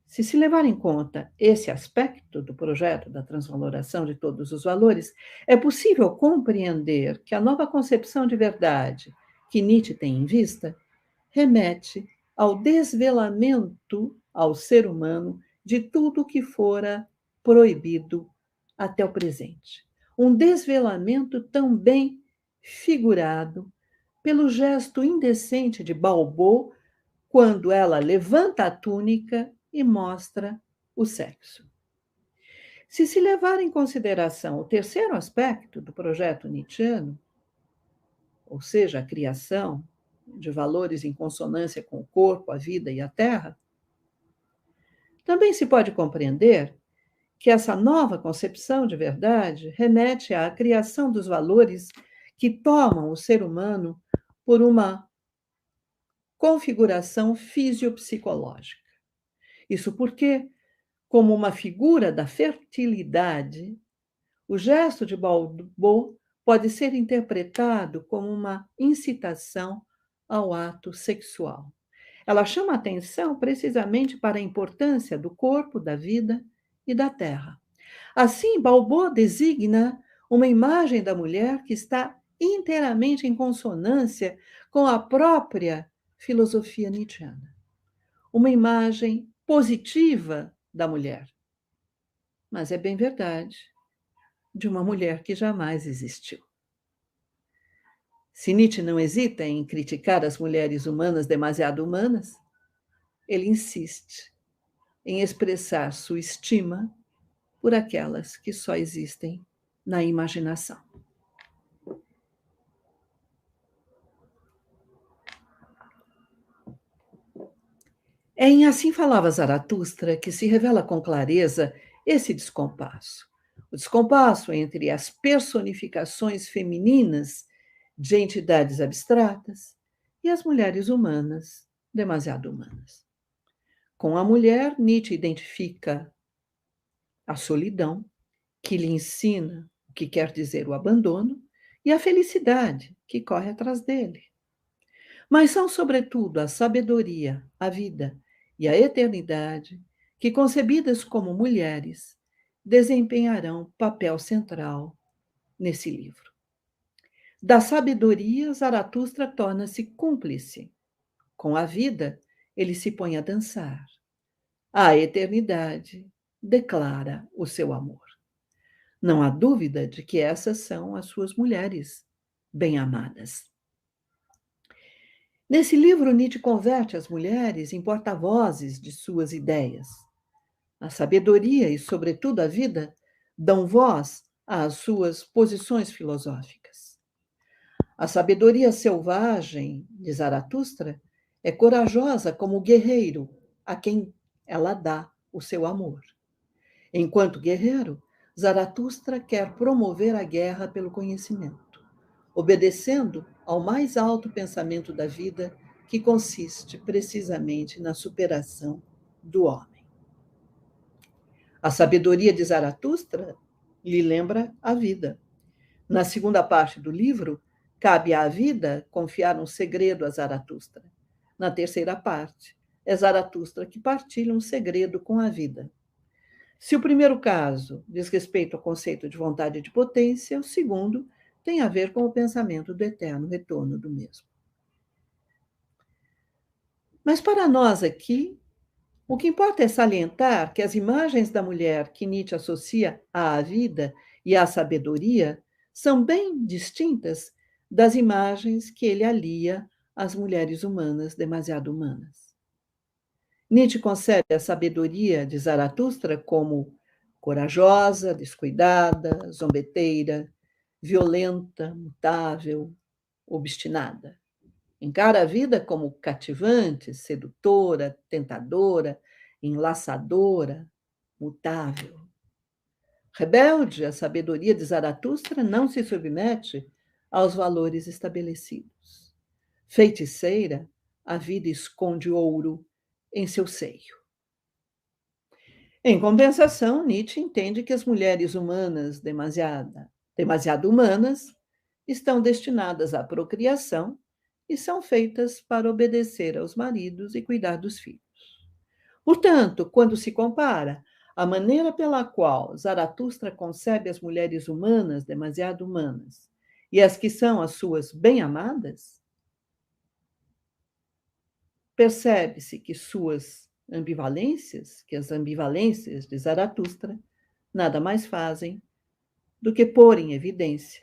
se se levar em conta esse aspecto do projeto da transvaloração de todos os valores, é possível compreender que a nova concepção de verdade que Nietzsche tem em vista remete ao desvelamento ao ser humano de tudo que fora proibido até o presente. Um desvelamento também figurado pelo gesto indecente de Balbo quando ela levanta a túnica e mostra o sexo. Se se levar em consideração o terceiro aspecto do projeto nietzschiano, ou seja, a criação de valores em consonância com o corpo, a vida e a terra, também se pode compreender que essa nova concepção de verdade remete à criação dos valores que tomam o ser humano por uma configuração fisiopsicológica. Isso porque, como uma figura da fertilidade, O gesto de Balbo pode ser interpretado como uma incitação ao ato sexual. Ela chama atenção precisamente para a importância do corpo, da vida e da terra. Assim, Balbo designa uma imagem da mulher que está inteiramente em consonância com a própria filosofia nietzschiana. Uma imagem positiva da mulher. Mas é bem verdade, de uma mulher que jamais existiu. Se Nietzsche não hesita em criticar as mulheres humanas demasiado humanas, ele insiste em expressar sua estima por aquelas que só existem na imaginação. É em Assim Falava Zaratustra que se revela com clareza esse descompasso. O descompasso entre as personificações femininas de entidades abstratas e as mulheres humanas, demasiado humanas. Com a mulher, Nietzsche identifica a solidão, que lhe ensina o que quer dizer o abandono, e a felicidade, que corre atrás dele. Mas são, sobretudo, a sabedoria, a vida e a eternidade que, concebidas como mulheres, desempenharão papel central nesse livro. Da sabedoria, Zaratustra torna-se cúmplice. Com a vida, ele se põe a dançar. A eternidade declara o seu amor. Não há dúvida de que essas são as suas mulheres bem-amadas. Nesse livro, Nietzsche converte as mulheres em porta-vozes de suas ideias. A sabedoria e, sobretudo, a vida dão voz às suas posições filosóficas. A sabedoria selvagem de Zaratustra é corajosa como o guerreiro a quem ela dá o seu amor. Enquanto guerreiro, Zaratustra quer promover a guerra pelo conhecimento, obedecendo ao mais alto pensamento da vida, que consiste precisamente na superação do homem. A sabedoria de Zaratustra lhe lembra a vida. Na segunda parte do livro, cabe à vida confiar um segredo a Zaratustra. Na terceira parte, é Zaratustra que partilha um segredo com a vida. Se o primeiro caso diz respeito ao conceito de vontade e de potência, o segundo tem a ver com o pensamento do eterno retorno do mesmo. Mas para nós aqui, o que importa é salientar que as imagens da mulher que Nietzsche associa à vida e à sabedoria são bem distintas das imagens que ele alia às mulheres humanas demasiado humanas. Nietzsche concebe a sabedoria de Zaratustra como corajosa, descuidada, zombeteira, violenta, mutável, obstinada. Encara a vida como cativante, sedutora, tentadora, enlaçadora, mutável. Rebelde, a sabedoria de Zaratustra não se submete aos valores estabelecidos. Feiticeira, a vida esconde ouro em seu seio. Em compensação, Nietzsche entende que as mulheres humanas demasiado humanas estão destinadas à procriação e são feitas para obedecer aos maridos e cuidar dos filhos. Portanto, quando se compara a maneira pela qual Zaratustra concebe as mulheres humanas demasiado humanas e as que são as suas bem-amadas, percebe-se que as ambivalências de Zaratustra, nada mais fazem do que pôr em evidência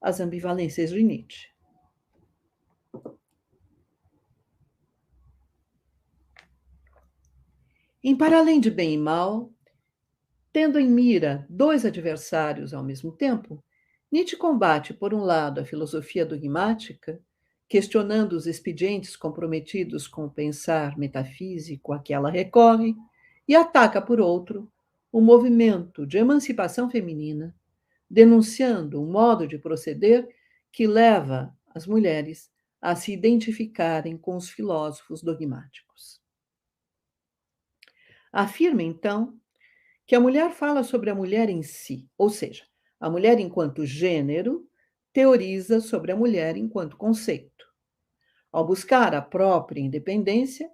as ambivalências de Nietzsche. Em Para Além de Bem e Mal, tendo em mira dois adversários ao mesmo tempo, Nietzsche combate, por um lado, a filosofia dogmática, questionando os expedientes comprometidos com o pensar metafísico a que ela recorre, e ataca, por outro, o movimento de emancipação feminina, denunciando um modo de proceder que leva as mulheres a se identificarem com os filósofos dogmáticos. Afirma, então, que a mulher fala sobre a mulher em si, ou seja, A mulher enquanto gênero teoriza sobre a mulher enquanto conceito. Ao buscar a própria independência,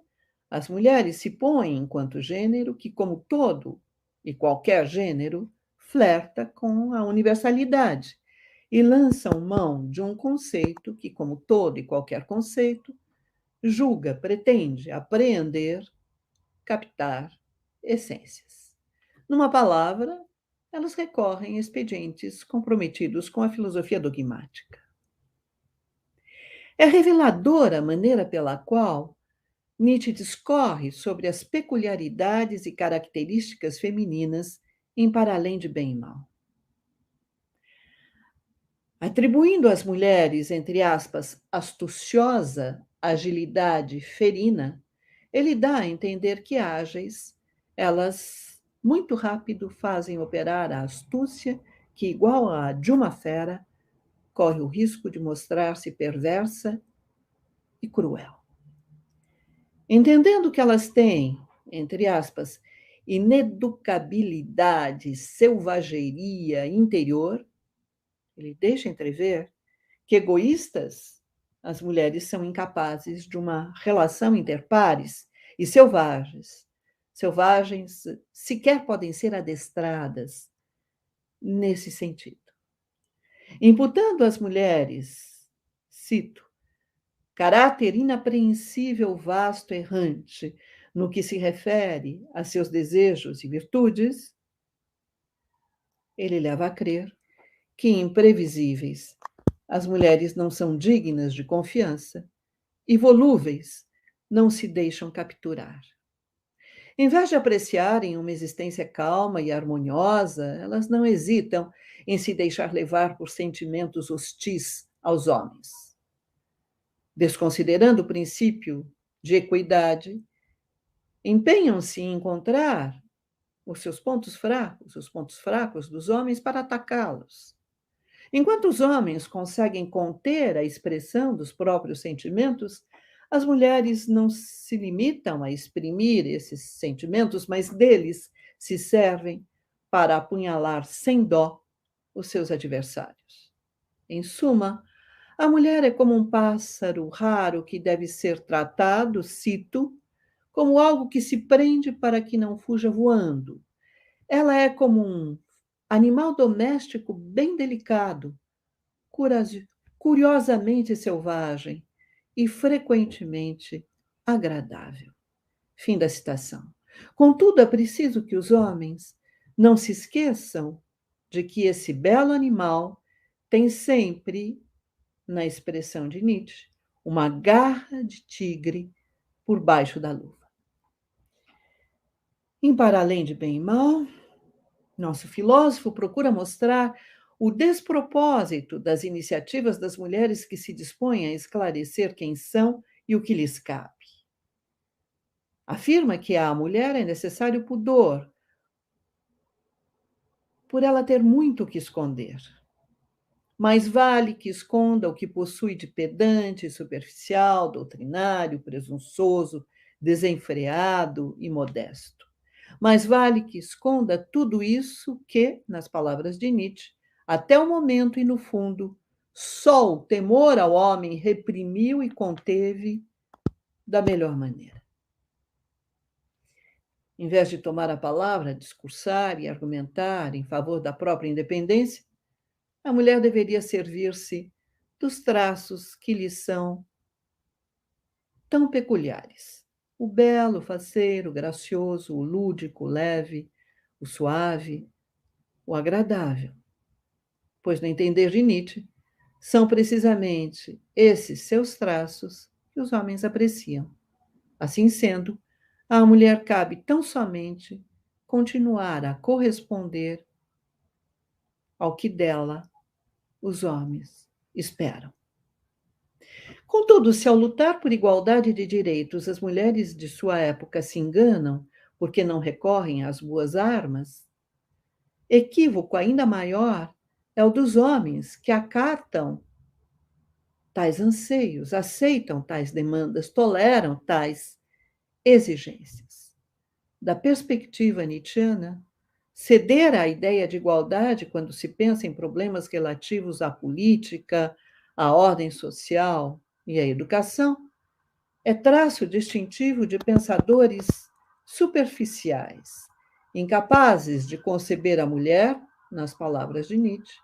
as mulheres se põem enquanto gênero que, como todo e qualquer gênero, flerta com a universalidade e lançam mão de um conceito que, como todo e qualquer conceito, julga, pretende apreender, captar essências. Numa palavra, elas recorrem a expedientes comprometidos com a filosofia dogmática. É reveladora a maneira pela qual Nietzsche discorre sobre as peculiaridades e características femininas em Para Além de Bem e Mal. Atribuindo às mulheres, entre aspas, astuciosa agilidade ferina, ele dá a entender que ágeis, elas muito rápido fazem operar a astúcia que, igual à de uma fera, corre o risco de mostrar-se perversa e cruel. Entendendo que elas têm, entre aspas, ineducabilidade, selvageria interior, ele deixa entrever que egoístas, as mulheres são incapazes de uma relação interpares e selvagens. Selvagens sequer podem ser adestradas nesse sentido. Imputando às mulheres, cito, caráter inapreensível, vasto, errante, no que se refere a seus desejos e virtudes, ele leva a crer que, imprevisíveis, as mulheres não são dignas de confiança e volúveis não se deixam capturar. Em vez de apreciarem uma existência calma e harmoniosa, elas não hesitam em se deixar levar por sentimentos hostis aos homens. Desconsiderando o princípio de equidade, empenham-se em encontrar os pontos fracos dos homens para atacá-los. Enquanto os homens conseguem conter a expressão dos próprios sentimentos, as mulheres não se limitam a exprimir esses sentimentos, mas deles se servem para apunhalar sem dó os seus adversários. Em suma, a mulher é como um pássaro raro que deve ser tratado, cito, como algo que se prende para que não fuja voando. Ela é como um animal doméstico bem delicado, curiosamente selvagem e frequentemente agradável. Fim da citação. Contudo, é preciso que os homens não se esqueçam de que esse belo animal tem sempre, na expressão de Nietzsche, uma garra de tigre por baixo da luva. Em Para Além de Bem e Mal, nosso filósofo procura mostrar o despropósito das iniciativas das mulheres que se dispõem a esclarecer quem são e o que lhes cabe. Afirma que à mulher é necessário pudor, por ela ter muito o que esconder. Mais vale que esconda o que possui de pedante, superficial, doutrinário, presunçoso, desenfreado e modesto. Mais vale que esconda tudo isso que, nas palavras de Nietzsche, até o momento e no fundo, só o temor ao homem reprimiu e conteve da melhor maneira. Em vez de tomar a palavra, discursar e argumentar em favor da própria independência, a mulher deveria servir-se dos traços que lhe são tão peculiares. O belo, o faceiro, o gracioso, o lúdico, o leve, o suave, o agradável. Pois, no entender de Nietzsche, são precisamente esses seus traços que os homens apreciam. Assim sendo, à mulher cabe tão somente continuar a corresponder ao que dela os homens esperam. Contudo, se ao lutar por igualdade de direitos as mulheres de sua época se enganam porque não recorrem às boas armas, equívoco ainda maior é o dos homens que acatam tais anseios, aceitam tais demandas, toleram tais exigências. Da perspectiva nietzschiana, Ceder à ideia de igualdade quando se pensa em problemas relativos à política, à ordem social e à educação é traço distintivo de pensadores superficiais, incapazes de conceber a mulher, nas palavras de Nietzsche,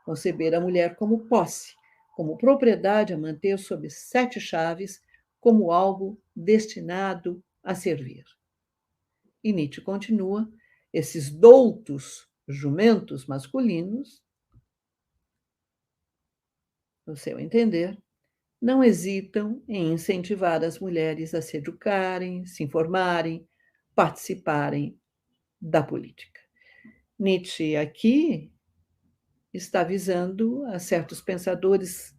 conceber a mulher como posse, como propriedade a manter sob 7 chaves, como algo destinado a servir. E Nietzsche continua: esses doutos jumentos masculinos, no seu entender, não hesitam em incentivar as mulheres a se educarem, se informarem, participarem da política. Nietzsche aqui está visando a certos pensadores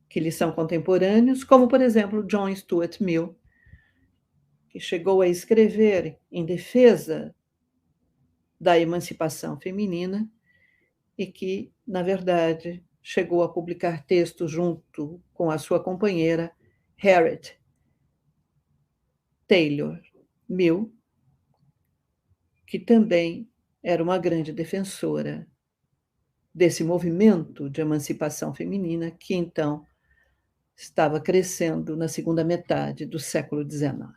que lhe são contemporâneos, como, por exemplo, John Stuart Mill, que chegou a escrever em defesa da emancipação feminina e que, na verdade, chegou a publicar textos junto com a sua companheira Harriet Taylor Mill, que também era uma grande defensora desse movimento de emancipação feminina que, então, estava crescendo na segunda metade do século XIX.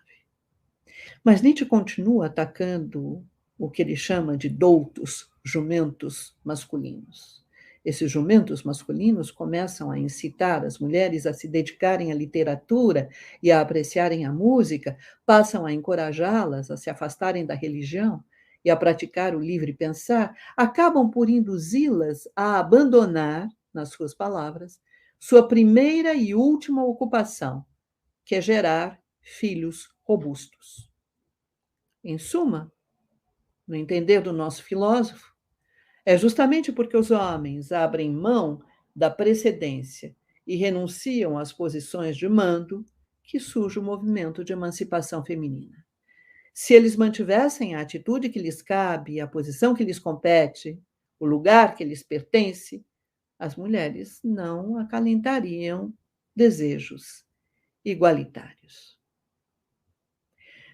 Mas Nietzsche continua atacando o que ele chama de doutos jumentos masculinos. Esses jumentos masculinos começam a incitar as mulheres a se dedicarem à literatura e a apreciarem a música, passam a encorajá-las a se afastarem da religião e a praticar o livre pensar, acabam por induzi-las a abandonar, nas suas palavras, sua primeira e última ocupação, que é gerar filhos robustos. Em suma, no entender do nosso filósofo, é justamente porque os homens abrem mão da precedência e renunciam às posições de mando que surge o movimento de emancipação feminina. Se eles mantivessem a atitude que lhes cabe, a posição que lhes compete, o lugar que lhes pertence, as mulheres não acalentariam desejos igualitários.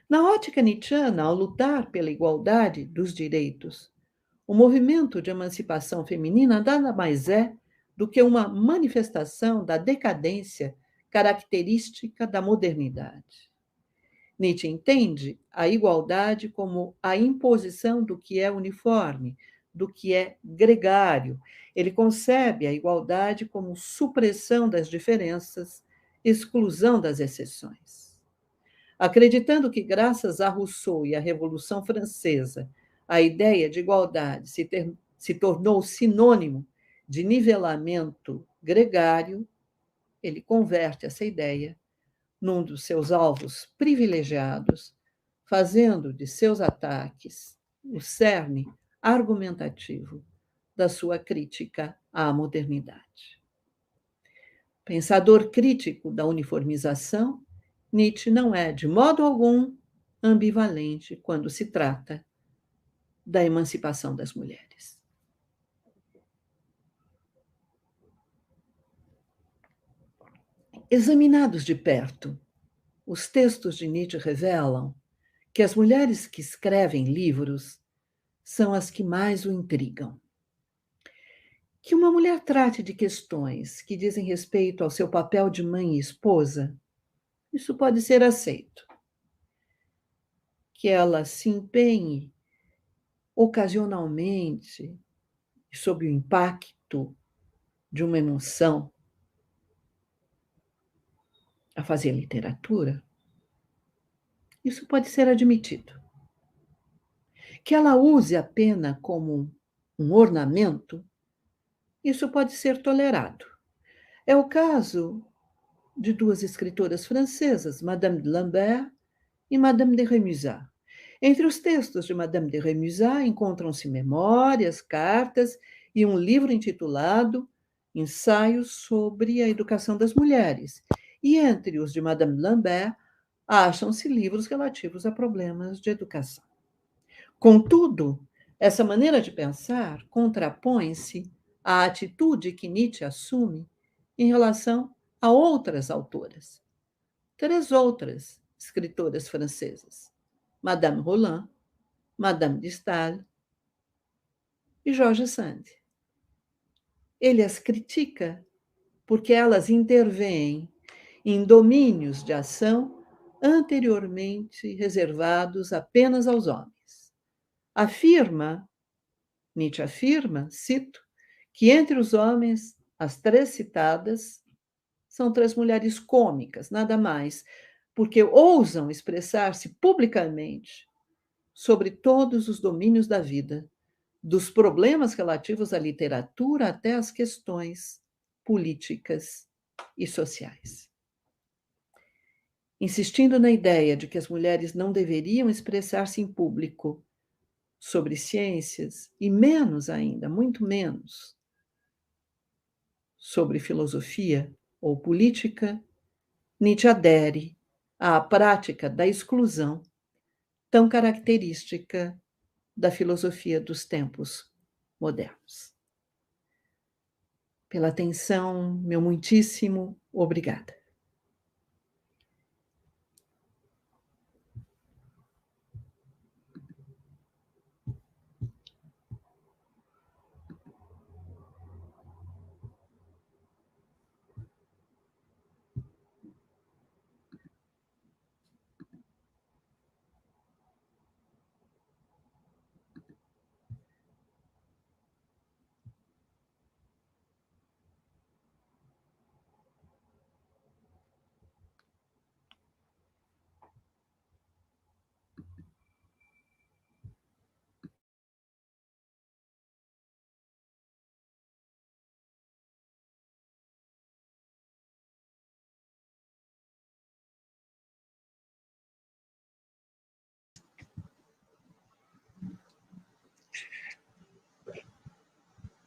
Na ótica nietzschiana, ao lutar pela igualdade dos direitos, o movimento de emancipação feminina nada mais é do que uma manifestação da decadência característica da modernidade. Nietzsche entende a igualdade como a imposição do que é uniforme, do que é gregário. Ele concebe a igualdade como supressão das diferenças, exclusão das exceções. Acreditando que, graças a Rousseau e à Revolução Francesa, a ideia de igualdade se tornou sinônimo de nivelamento gregário, ele converte essa ideia num dos seus alvos privilegiados, fazendo de seus ataques o cerne argumentativo da sua crítica à modernidade. Pensador crítico da uniformização, Nietzsche não é, de modo algum, ambivalente quando se trata da emancipação das mulheres. Examinados de perto, os textos de Nietzsche revelam que as mulheres que escrevem livros são as que mais o intrigam. Que uma mulher trate de questões que dizem respeito ao seu papel de mãe e esposa, isso pode ser aceito. Que ela se empenhe ocasionalmente, sob o impacto de uma emoção, a fazer literatura, isso pode ser admitido. Que ela use a pena como um ornamento, isso pode ser tolerado. É o caso de 2 escritoras francesas, Madame de Lambert e Madame de Rémusat. Entre os textos de Madame de Rémusat encontram-se memórias, cartas e um livro intitulado Ensaios sobre a Educação das Mulheres. E entre os de Madame de Lambert acham-se livros relativos a problemas de educação. Contudo, essa maneira de pensar contrapõe-se à atitude que Nietzsche assume em relação a outras autoras. 3 outras escritoras francesas: Madame Roland, Madame de Staël e Jorge Sand. Ele as critica porque elas intervêm em domínios de ação anteriormente reservados apenas aos homens. Nietzsche afirma, cito, que entre os homens, as 3 citadas são 3 mulheres cômicas, nada mais, porque ousam expressar-se publicamente sobre todos os domínios da vida, dos problemas relativos à literatura até as questões políticas e sociais. Insistindo na ideia de que as mulheres não deveriam expressar-se em público sobre ciências, e menos ainda, muito menos, sobre filosofia ou política, Nietzsche adere à prática da exclusão, tão característica da filosofia dos tempos modernos. Pela atenção, meu muitíssimo obrigada.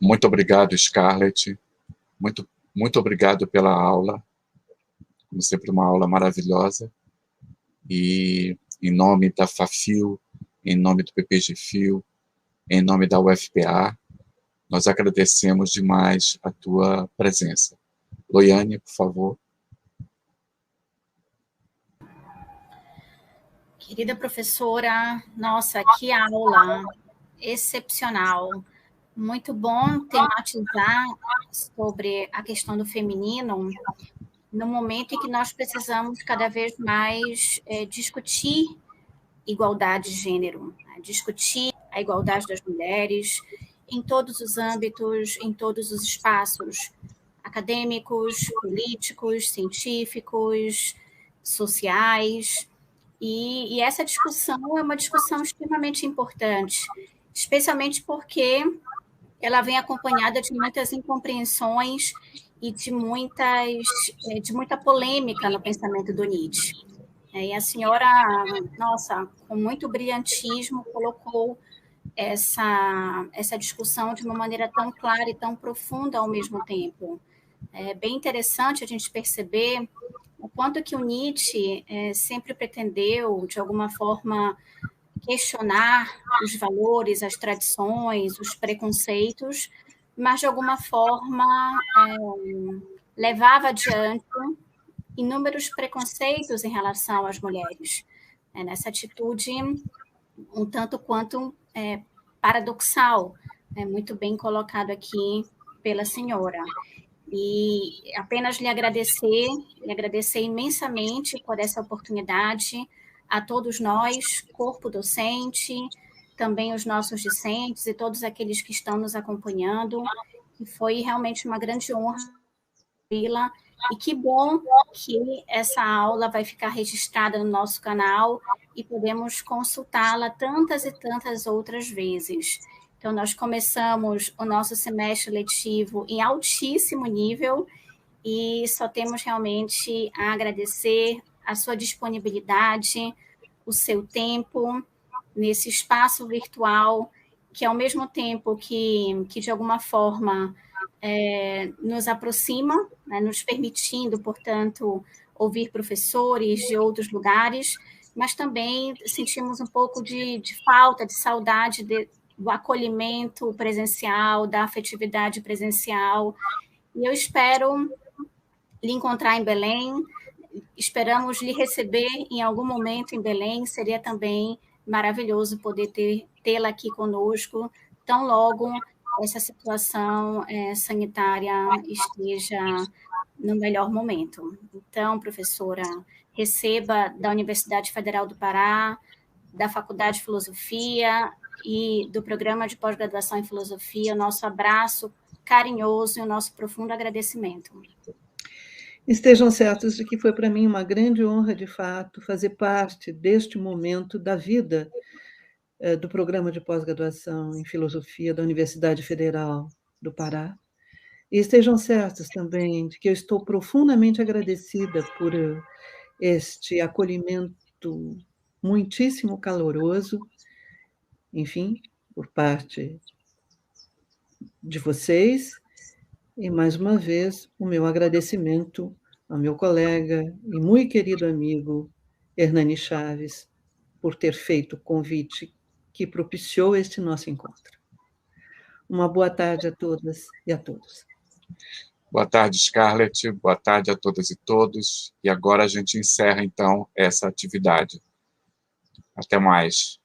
Muito obrigado, Scarlett. Muito obrigado pela aula. Como sempre, uma aula maravilhosa. E em nome da FAFIL, em nome do PPG-FIL, em nome da UFPA, nós agradecemos demais a tua presença. Loiane, por favor. Querida professora, nossa, que aula excepcional. Muito bom tematizar sobre a questão do feminino no momento em que nós precisamos cada vez mais discutir igualdade de gênero, discutir a igualdade das mulheres em todos os âmbitos, em todos os espaços acadêmicos, políticos, científicos, sociais. E essa discussão é uma discussão extremamente importante, especialmente porque ela vem acompanhada de muitas incompreensões e de muita polêmica no pensamento do Nietzsche. E a senhora, nossa, com muito brilhantismo, colocou essa discussão de uma maneira tão clara e tão profunda ao mesmo tempo. É bem interessante a gente perceber o quanto que o Nietzsche sempre pretendeu, de alguma forma, questionar os valores, as tradições, os preconceitos, mas, de alguma forma, levava adiante inúmeros preconceitos em relação às mulheres, nessa atitude um tanto quanto paradoxal, muito bem colocado aqui pela senhora. E apenas lhe agradecer imensamente por essa oportunidade, a todos nós, corpo docente, também os nossos discentes e todos aqueles que estão nos acompanhando, que foi realmente uma grande honra vê-la, e que bom que essa aula vai ficar registrada no nosso canal e podemos consultá-la tantas e tantas outras vezes. Então, nós começamos o nosso semestre letivo em altíssimo nível e só temos realmente a agradecer a sua disponibilidade, o seu tempo nesse espaço virtual, que ao mesmo tempo que de alguma forma nos aproxima, nos permitindo, portanto, ouvir professores de outros lugares, mas também sentimos um pouco de falta, de saudade do acolhimento presencial, da afetividade presencial. E eu espero lhe encontrar em Belém, esperamos lhe receber em algum momento em Belém, seria também maravilhoso poder tê-la aqui conosco, tão logo essa situação sanitária esteja no melhor momento. Então, professora, receba da Universidade Federal do Pará, da Faculdade de Filosofia e do Programa de Pós-Graduação em Filosofia o nosso abraço carinhoso e o nosso profundo agradecimento. Estejam certos de que foi para mim uma grande honra, de fato, fazer parte deste momento da vida do Programa de Pós-Graduação em Filosofia da Universidade Federal do Pará. E estejam certos também de que eu estou profundamente agradecida por este acolhimento muitíssimo caloroso, enfim, por parte de vocês. E, mais uma vez, o meu agradecimento ao meu colega e muito querido amigo Hernani Chaves por ter feito o convite que propiciou este nosso encontro. Uma boa tarde a todas e a todos. Boa tarde, Scarlett. Boa tarde a todas e todos. E agora a gente encerra, então, essa atividade. Até mais.